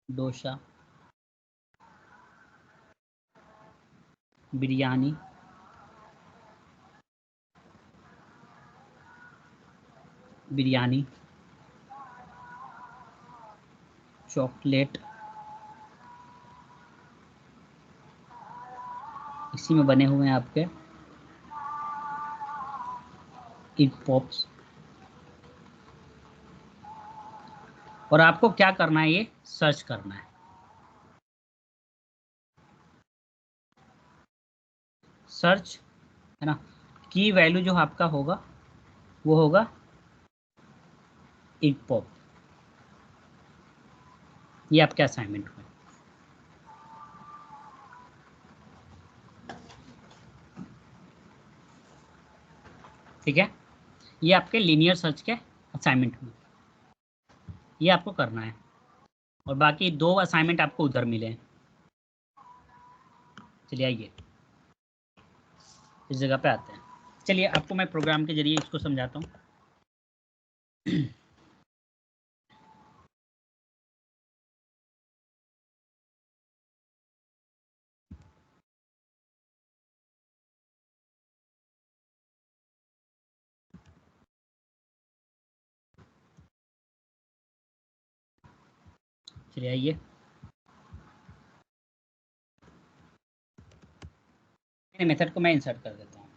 डोसा, बिरयानी, चॉकलेट, इसी में बने हुए हैं आपके एग पॉप्स। और आपको क्या करना है, ये सर्च करना है, सर्च, है ना, की वैल्यू जो आपका होगा वो होगा एग पॉप। ये आपके असाइनमेंट में, ठीक है, ये आपके लीनियर सर्च के असाइनमेंट में, ये आपको करना है। और बाकी 2 असाइनमेंट आपको उधर मिले हैं। चलिए आइए इस जगह पे आते हैं। चलिए आपको मैं प्रोग्राम के जरिए इसको समझाता हूँ। चलिए आइए, मेथड को मैं इंसर्ट कर देता हूँ,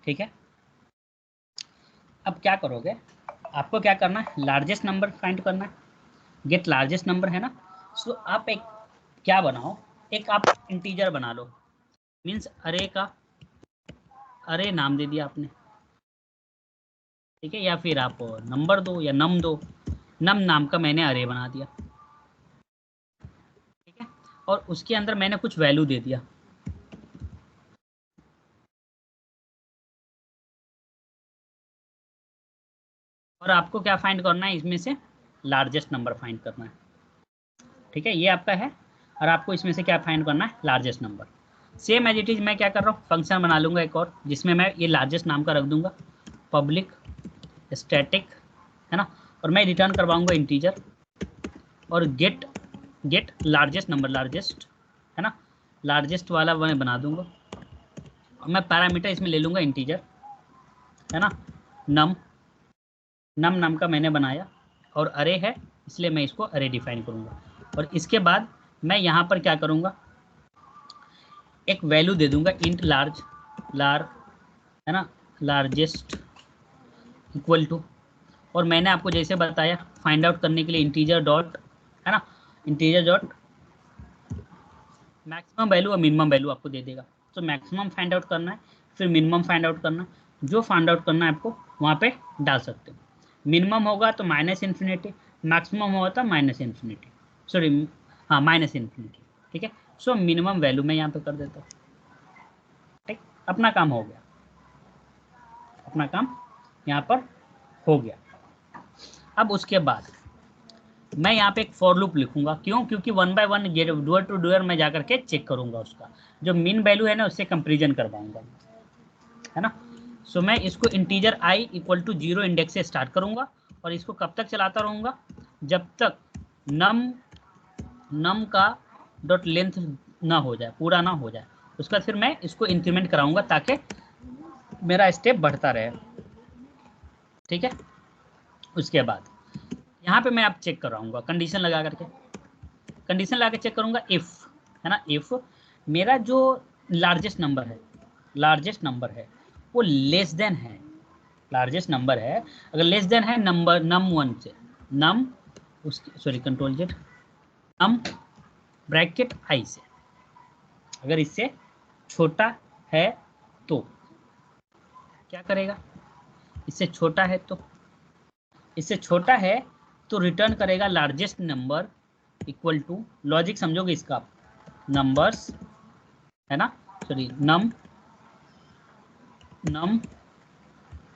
ठीक है। अब क्या करोगे, आपको क्या करना है, लार्जेस्ट नंबर फाइंड करना है, गेट लार्जेस्ट नंबर, है ना। सो आप एक क्या बनाओ, एक आप इंटीजर बना लो, मीन्स अरे का अरे नाम दे दिया आपने, ठीक है, या फिर आप नंबर दो या नम दो, नम नाम का मैंने अरे बना दिया, ठीक है, और उसके अंदर मैंने कुछ वैल्यू दे दिया। और आपको क्या फाइंड करना है, इसमें से लार्जेस्ट नंबर फाइंड करना है, ठीक है, ये आपका है। और आपको इसमें से क्या फाइंड करना है, largest number. Same as it is मैं क्या कर रहा हूँ, फंक्शन बना लूंगा एक और, जिसमें मैं ये लार्जेस्ट नाम का रख दूंगा, पब्लिक स्टैटिक, है ना, और मैं रिटर्न करवाऊंगा इंटीजर, और गेट लार्जेस्ट नंबर, लार्जेस्ट, है ना, लार्जेस्ट वाला मैं बना दूंगा, और मैं पैरामीटर इसमें ले लूंगा इंटीजर, है ना, नम नाम का मैंने बनाया, और अरे है इसलिए मैं इसको अरे डिफाइन करूंगा। और इसके बाद मैं यहाँ पर क्या करूँगा, एक वैल्यू दे दूंगा इंट लार, है ना, लार्जेस्ट इक्वल टू, और मैंने आपको जैसे बताया फाइंड आउट करने के लिए इंटीजर डॉट, है ना, इंटीजर डॉट मैक्सिमम वैल्यू और मिनिमम वैल्यू आपको दे देगा। तो मैक्सिमम फाइंड आउट करना है, फिर मिनिमम फाइंड आउट करना है, जो फाइंड आउट करना है आपको वहाँ पे डाल सकते हो। मिनिमम होगा तो -इन्फिनिटी, मैक्सिमम होगा तो -इन्फिनिटी, सॉरी हाँ -इन्फिनिटी, ठीक है। सो मिनिमम वैल्यू मैं यहाँ पे कर देता हूँ, ठीक, अपना काम हो गया, अपना काम यहाँ पर हो गया। अब उसके बाद मैं यहाँ पे एक फॉर लूप लिखूंगा, क्यों, क्योंकि 1 बाय 1 डुअर टू डुअर मैं जाकर के चेक करूंगा, उसका जो मिन वैल्यू है ना उससे कंपेरिजन करवाऊंगा, है ना। सो मैं इसको integer i equal to 0 index से स्टार्ट करूंगा, और इसको कब तक चलाता रहूंगा, जब तक नम का डॉट लेंथ ना हो जाए, पूरा ना हो जाए। उसका फिर मैं इसको इंक्रीमेंट कराऊंगा ताकि मेरा स्टेप बढ़ता रहे, ठीक है। उसके बाद यहाँ पे मैं आप चेक कराऊंगा कंडीशन लगा करके, कंडीशन लगा के चेक करूंगा इफ, है ना, इफ मेरा जो लार्जेस्ट नंबर है वो लेस देन है, लार्जेस्ट नंबर है अगर लेस देन है नंबर num1 से, नम उसकी सॉरी कंट्रोल जेड, नम ब्रैकेट आई से, अगर इससे छोटा है तो क्या करेगा, इससे छोटा है तो, इससे छोटा है तो रिटर्न करेगा largest number equal to, logic समझोगे इसका आप, नंबर्स, है ना, सॉरी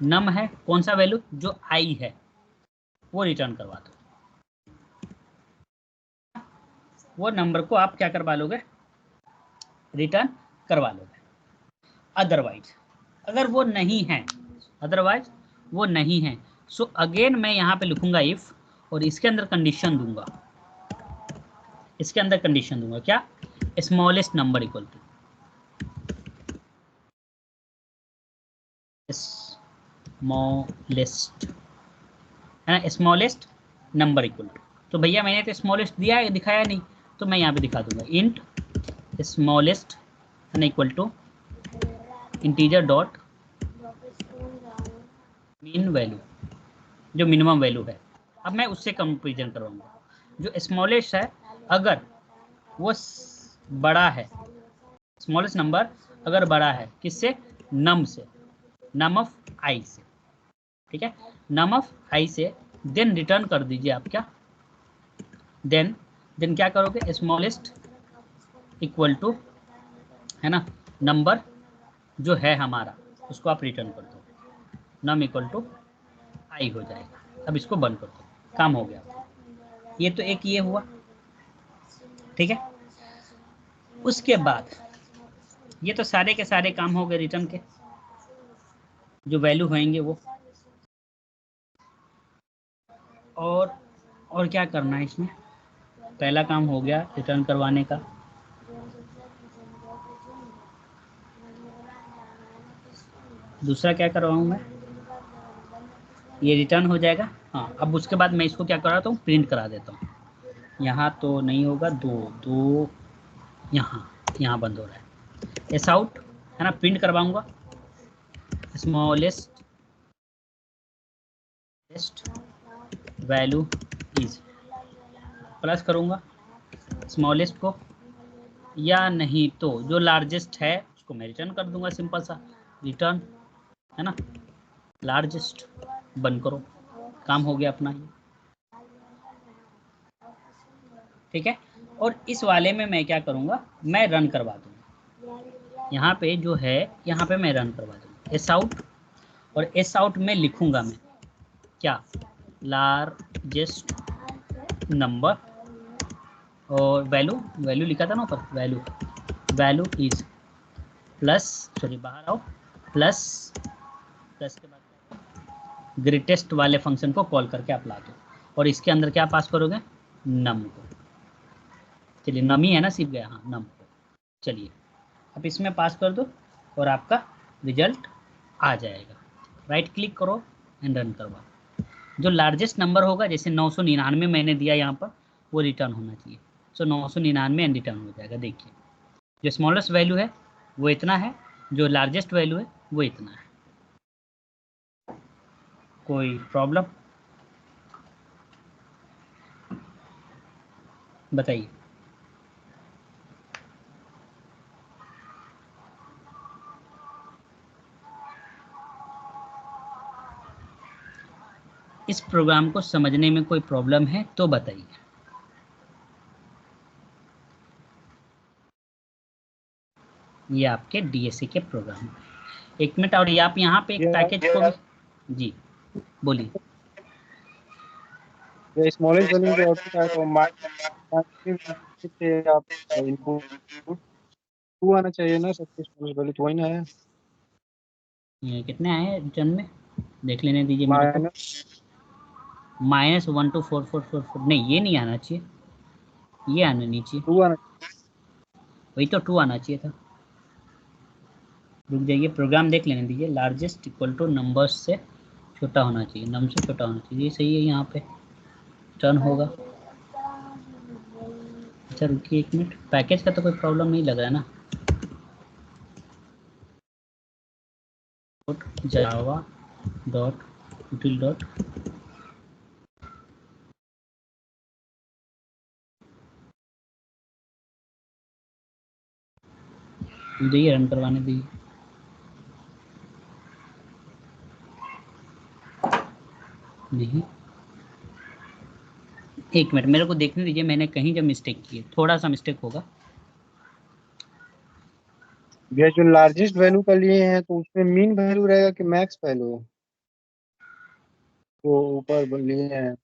नम है कौन सा वैल्यू, जो आई है वो रिटर्न करवा दो, वो नंबर को आप क्या करवा लोगे, रिटर्न करवा लोगे। अदरवाइज अगर वो नहीं है, अदरवाइज वो नहीं है, सो अगेन मैं यहाँ पे लिखूंगा इफ, और इसके अंदर कंडीशन दूंगा, इसके अंदर कंडीशन दूंगा क्या, smallest number equal to, smallest, है ना, स्मॉलेस्ट नंबर इक्वल टू। तो भैया मैंने तो स्मॉलेस्ट दिया है, दिखाया नहीं, तो मैं यहाँ पे दिखा दूंगा इंट स्मॉलेस्ट है ना equal to integer dot min value, जो मिनिमम वैल्यू है। अब मैं उससे कंपेरिजन करवाऊंगा, जो स्मॉलेस्ट है अगर वो बड़ा है, स्मॉलेस्ट नंबर अगर बड़ा है किससे, नम से, नम ऑफ आई से, ठीक है, नम ऑफ आई से, देन रिटर्न कर दीजिए आप क्या, देन क्या करोगे, स्मॉलेस्ट इक्वल टू, है ना, नंबर जो है हमारा उसको आप रिटर्न कर दो, नम इक्वल टू आई हो जाएगा। अब इसको बंद कर दो, काम हो गया। ये तो एक ये हुआ, ठीक है। उसके बाद ये तो सारे के सारे काम हो गए रिटर्न के, जो वैल्यू होंगे वो, और क्या करना है इसमें, पहला काम हो गया रिटर्न करवाने का। दूसरा क्या करवाऊँ मैं, ये रिटर्न हो जाएगा, हाँ। अब उसके बाद मैं इसको क्या कराता हूँ, प्रिंट करा देता हूँ। यहाँ तो नहीं होगा, दो यहाँ बंद हो रहा है, एस आउट, है ना, प्रिंट करवाऊंगा स्मॉलेस्ट वैल्यू इज, प्लस करूँगा स्मॉलेस्ट को, या नहीं तो जो लार्जेस्ट है उसको मैं रिटर्न कर दूंगा, सिंपल सा रिटर्न, है ना, लार्जेस्ट, बंद करो, काम हो गया अपना ये, ठीक है। और इस वाले में मैं क्या करूँगा, मैं रन करवा दूँगा, यहाँ पे जो है यहाँ पे मैं रन करवा दूँगा एस आउट, और एस आउट में लिखूँगा मैं क्या, लार्जेस्ट नंबर, और वैल्यू लिखा था ना ऊपर, वैल्यू इज प्लस, सॉरी बाहर आओ, प्लस के बाद ग्रेटेस्ट वाले फंक्शन को कॉल करके आप ला दो, और इसके अंदर क्या पास करोगे, नम को। चलिए नम ही है ना, सिर्फ गया, हाँ नम को। चलिए अब इसमें पास कर दो और आपका रिजल्ट आ जाएगा। राइट क्लिक करो एंड रन करवाओ। जो लार्जेस्ट नंबर होगा, जैसे 999 मैंने दिया यहाँ पर, वो रिटर्न होना चाहिए। सो 999 एंड रिटर्न हो जाएगा। देखिए जो स्मॉलेस्ट वैल्यू है वो इतना है, जो लार्जेस्ट वैल्यू है वो इतना है। कोई प्रॉब्लम बताइए। इस प्रोग्राम को समझने में कोई प्रॉब्लम है तो बताइए। ये आपके डीएसए के प्रोग्राम। एक मिनट, और ये आप यहाँ पे एक पैकेज को भी, जी बोलिए। ये स्मॉलेस्ट वैल्यू जो आउटपुट आया तो आप इनपुट 2 आना चाहिए ना, सबसे स्मॉलेस्ट वैल्यू तो वही ना है। ये कितने आए रिटर्न में, देख लेने दीजिए मेरे को। -124444, नहीं ये नहीं आना चाहिए, ये आना नहीं चाहिए, 2 आना। वही तो 2 आना चाहिए था। रुक जाइए, प्रोग्राम देख लेने दीजिए। लार्जेस्ट इक्वल टू नंबर्स से छोटा होना चाहिए, नम से छोटा होना चाहिए, ये सही है। यहाँ पे टर्न होगा। अच्छा रुकिए एक मिनट, पैकेज का तो कोई प्रॉब्लम नहीं लग रहा है ना। जावा डॉट util डॉट दीजिए, रन करवाने दीजिए। नहीं, एक मिनट मेरे को देखने दीजिए, मैंने कहीं जब मिस्टेक की है, थोड़ा सा मिस्टेक होगा। ये जो लार्जेस्ट वैल्यू का लिए हैं तो उसमें मीन वैल्यू रहेगा कि मैक्स वैल्यू, तो ऊपर लिए हैं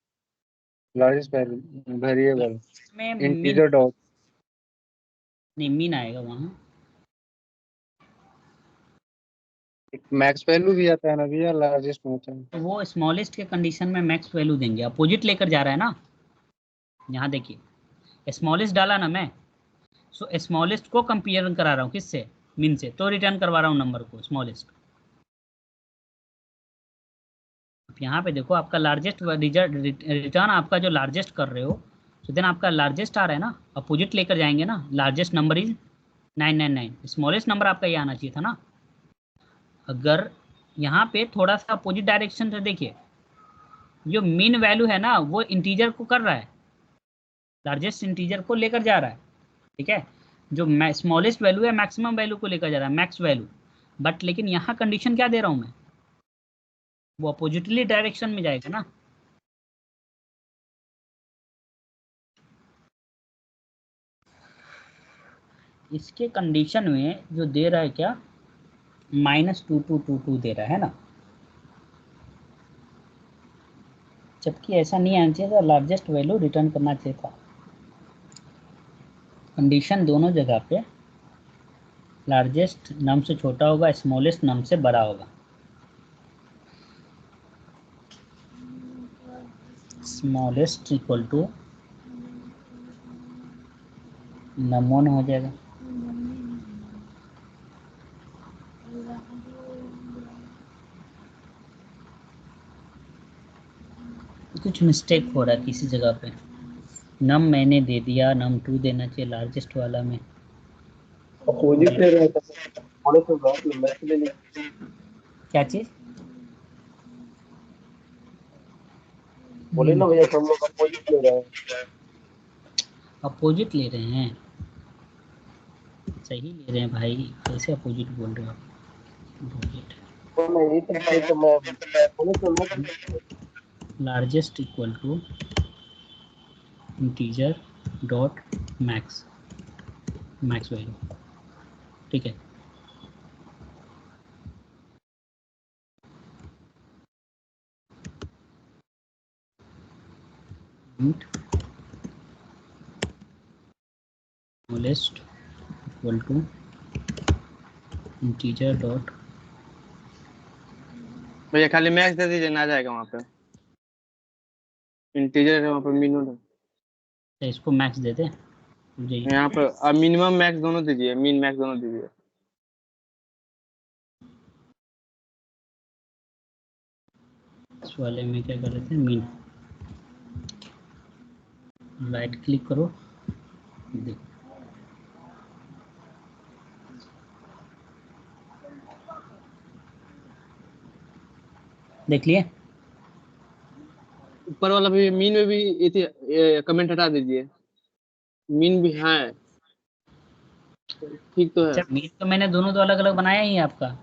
लार्जेस्ट वैल्यू वेरिएबल इसमें मीन इंटीजर डॉट, नहीं, मीन आएगा वहाँ। मैक्स वैल्यू भी आता है ना भैया, लार्जेस्ट में होता है। तो वो स्मॉलेस्ट के कंडीशन में मैक्स वैल्यू देंगे, अपोजिट लेकर जा रहा है ना। यहाँ देखिए स्मॉलेस्ट डाला ना मैं, सो स्मॉलेस्ट को कंपेयर करा रहा हूँ किससे, मीन से, तो रिटर्न करवा रहा हूँ नंबर को स्मॉलेस्ट। यहाँ पे देखो आपका लार्जेस्ट रिटर्न, आपका जो लार्जेस्ट कर रहे हो, तो देन आपका लार्जेस्ट आ रहा है ना, अपोजिट लेकर जाएंगे ना। Largest number is 999, smallest number आपका ये आना चाहिए था ना। अगर यहाँ पे थोड़ा सा अपोजिट डायरेक्शन से देखिए, जो मीन वैल्यू है ना वो इंटीजर को कर रहा है, लार्जेस्ट इंटीजर को लेकर जा रहा है, ठीक है। जो स्मॉलेस्ट वैल्यू है मैक्सिमम वैल्यू को लेकर जा रहा है, मैक्स वैल्यू। बट लेकिन यहाँ कंडीशन क्या दे रहा हूँ मैं, वो अपोजिटली डायरेक्शन में जाएगा ना। इसके कंडीशन में जो दे रहा है क्या, -2222 दे रहा है ना, जबकि ऐसा नहीं आना चाहिए था, लार्जेस्ट वैल्यू रिटर्न करना चाहिए था। कंडीशन दोनों जगह पे लार्जेस्ट नम से छोटा होगा, स्मॉलेस्ट नम से बड़ा होगा। स्मॉलेस्ट इक्वल टू num1 हो जाएगा। कुछ मिस्टेक हो रहा है किसी जगह पे, नम मैंने दे दिया, num2 देना चाहिए लार्जेस्ट वाला में। अपोजिट ले रहा था, थोड़े से बात में मैक्स ले लीजिए। क्या चीज बोले ना भैया सब लोग अपोजिट ले रहे हैं। अपोजिट ले रहे हैं, सही ले रहे हैं भाई, कैसे अपोजिट बोल रहे हो आप। अपोजिट तो मैं यही तो मैं बोले तो मैं largest equal to integer dot max, max value, ठीक है। Smallest equal to integer dot, भैया खाली मैक्स दे दीजिए ना, आ जाएगा वहाँ पे। इंटीजर है वहाँ पे, मिनिमम तो इसको मैक्स दे दे मुझे। यहाँ पे, अब मिनिमम मैक्स दोनों दीजिए, मिन मैक्स दोनों दीजिए। इस वाले में क्या कर रहे थे, मीन, राइट क्लिक करो, देखो देख लिए। ऊपर वाला भी मीन में भी कमेंट हटा दीजिए, मीन भी है, ठीक तो है। अच्छा मीन तो मैंने दोनों तो अलग अलग बनाया ही है आपका।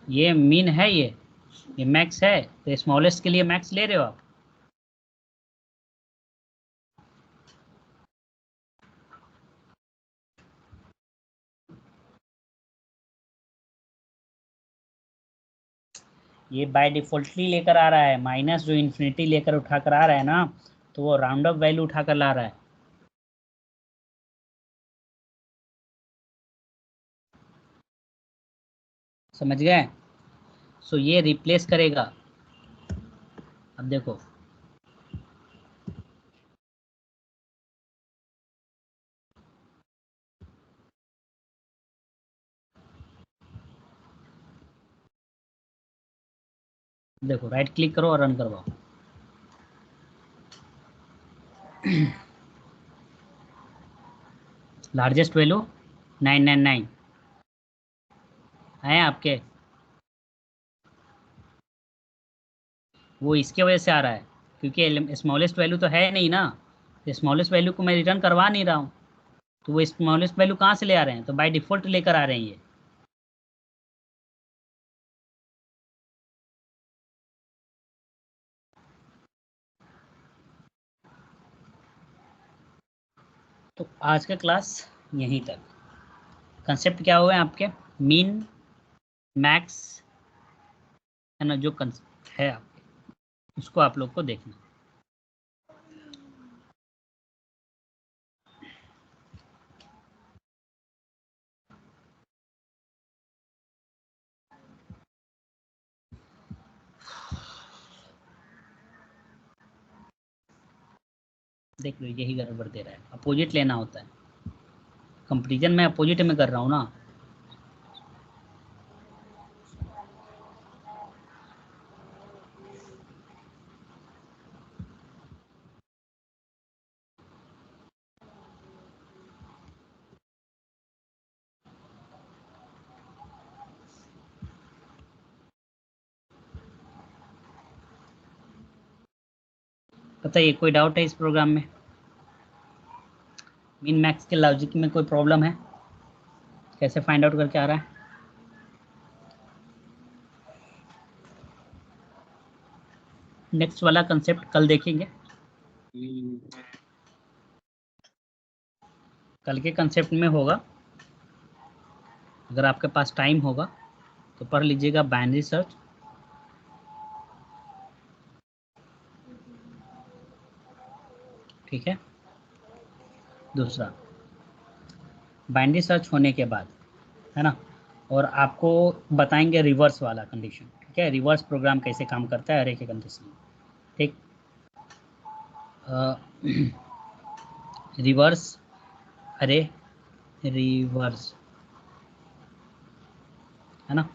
ये मीन है, ये मैक्स है, तो स्मॉलेस्ट के लिए मैक्स ले रहे हो आप। ये बाय डिफॉल्टली लेकर आ रहा है माइनस, जो इन्फिनिटी लेकर उठा कर आ रहा है ना, तो वो राउंड अप वैल्यू उठा कर ला रहा है। समझ गए? सो ये रिप्लेस करेगा। अब देखो, देखो राइट क्लिक करो और रन करवाओ। लार्जेस्ट वैल्यू 999 है आपके, वो इसके वजह से आ रहा है क्योंकि स्मॉलेस्ट वैल्यू तो है नहीं ना, स्मॉलेस्ट वैल्यू को मैं रिटर्न करवा नहीं रहा हूँ, तो वो स्मॉलेस्ट वैल्यू कहाँ से ले आ रहे हैं, तो बाय डिफॉल्ट लेकर आ रहे हैं ये। तो आज का क्लास यहीं तक। कंसेप्ट क्या हुए आपके, मीन मैक्स है ना, जो कंसेप्ट है आपके उसको आप लोग को देखना। देख लो यही गड़बड़ दे रहा है, अपोजिट लेना होता है, कंपेरिजन में अपोजिट में कर रहा हूँ ना। बताइए कोई डाउट है इस प्रोग्राम में, मीन मैक्स के लॉजिक में कोई प्रॉब्लम है, कैसे फाइंड आउट करके आ रहा है। नेक्स्ट वाला कंसेप्ट कल देखेंगे। कल के कंसेप्ट में होगा, अगर आपके पास टाइम होगा तो पढ़ लीजिएगा बाइनरी सर्च, ठीक है। दूसरा बाइनरी सर्च होने के बाद, है ना, और आपको बताएंगे रिवर्स वाला कंडीशन, ठीक है, रिवर्स प्रोग्राम कैसे काम करता है अरे के कंडीशन में, ठीक। रिवर्स अरे, रिवर्स, है ना,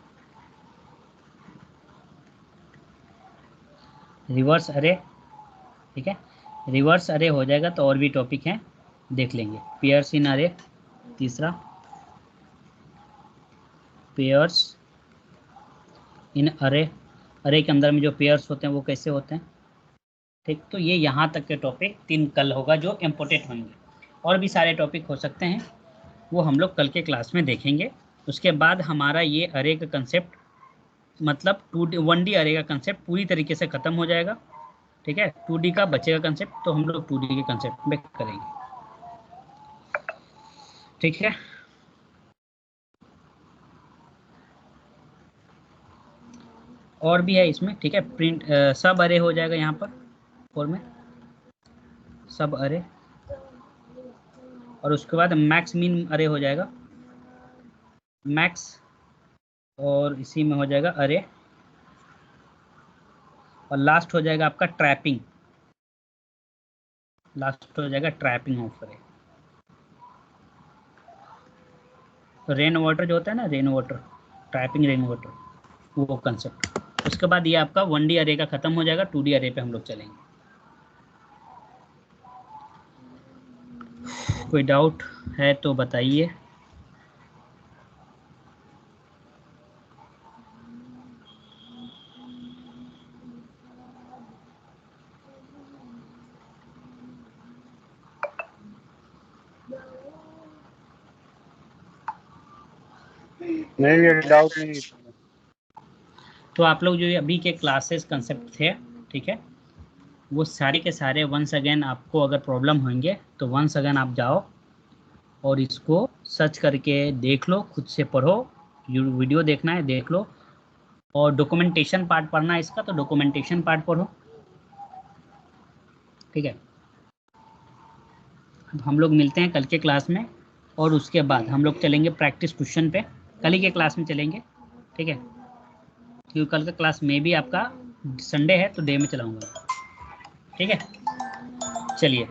रिवर्स अरे, ठीक है। रिवर्स अरे हो जाएगा तो और भी टॉपिक हैं, देख लेंगे। पेयर्स इन अरे, तीसरा पेयर्स इन अरे, अरे के अंदर में जो पेयर्स होते हैं वो कैसे होते हैं, ठीक। तो ये यहाँ तक के टॉपिक 3 कल होगा जो इम्पोर्टेंट होंगे, और भी सारे टॉपिक हो सकते हैं, वो हम लोग कल के क्लास में देखेंगे। उसके बाद हमारा ये अरे का कंसेप्ट, मतलब 1D अरे का कंसेप्ट पूरी तरीके से ख़त्म हो जाएगा, ठीक है। 2D का बचेगा कंसेप्ट, तो हम लोग 2D के कंसेप्ट में करेंगे, ठीक है। और भी है इसमें, ठीक है। प्रिंट सब अरे हो जाएगा यहाँ पर, और में सब अरे, और उसके बाद मैक्स मीन अरे हो जाएगा मैक्स, और इसी में हो जाएगा अरे, और लास्ट हो जाएगा आपका ट्रैपिंग, लास्ट हो जाएगा ट्रैपिंग ऑफ अरे। तो रेन वाटर जो होता है ना, rain water, trapping rain water, वो कंसेप्ट। उसके बाद ये आपका 1D अरे का खत्म हो जाएगा, 2D अरे पे हम लोग चलेंगे। कोई डाउट है तो बताइए। नहीं, ये डाउट नहीं। तो आप लोग जो अभी के क्लासेस कंसेप्ट थे, ठीक है, वो सारे के सारे वंस अगेन आपको अगर प्रॉब्लम होंगे तो वंस अगेन आप जाओ और इसको सर्च करके देख लो, खुद से पढ़ो, वीडियो देखना है देख लो, और डॉक्यूमेंटेशन पार्ट पढ़ना है इसका तो डॉक्यूमेंटेशन पार्ट पढ़ो, ठीक है। हम लोग मिलते हैं कल के क्लास में, और उसके बाद हम लोग चलेंगे प्रैक्टिस क्वेश्चन पे, कल ही के क्लास में चलेंगे, ठीक है, क्योंकि कल का क्लास में भी आपका संडे है तो डे में चलाऊंगा, ठीक है। चलिए।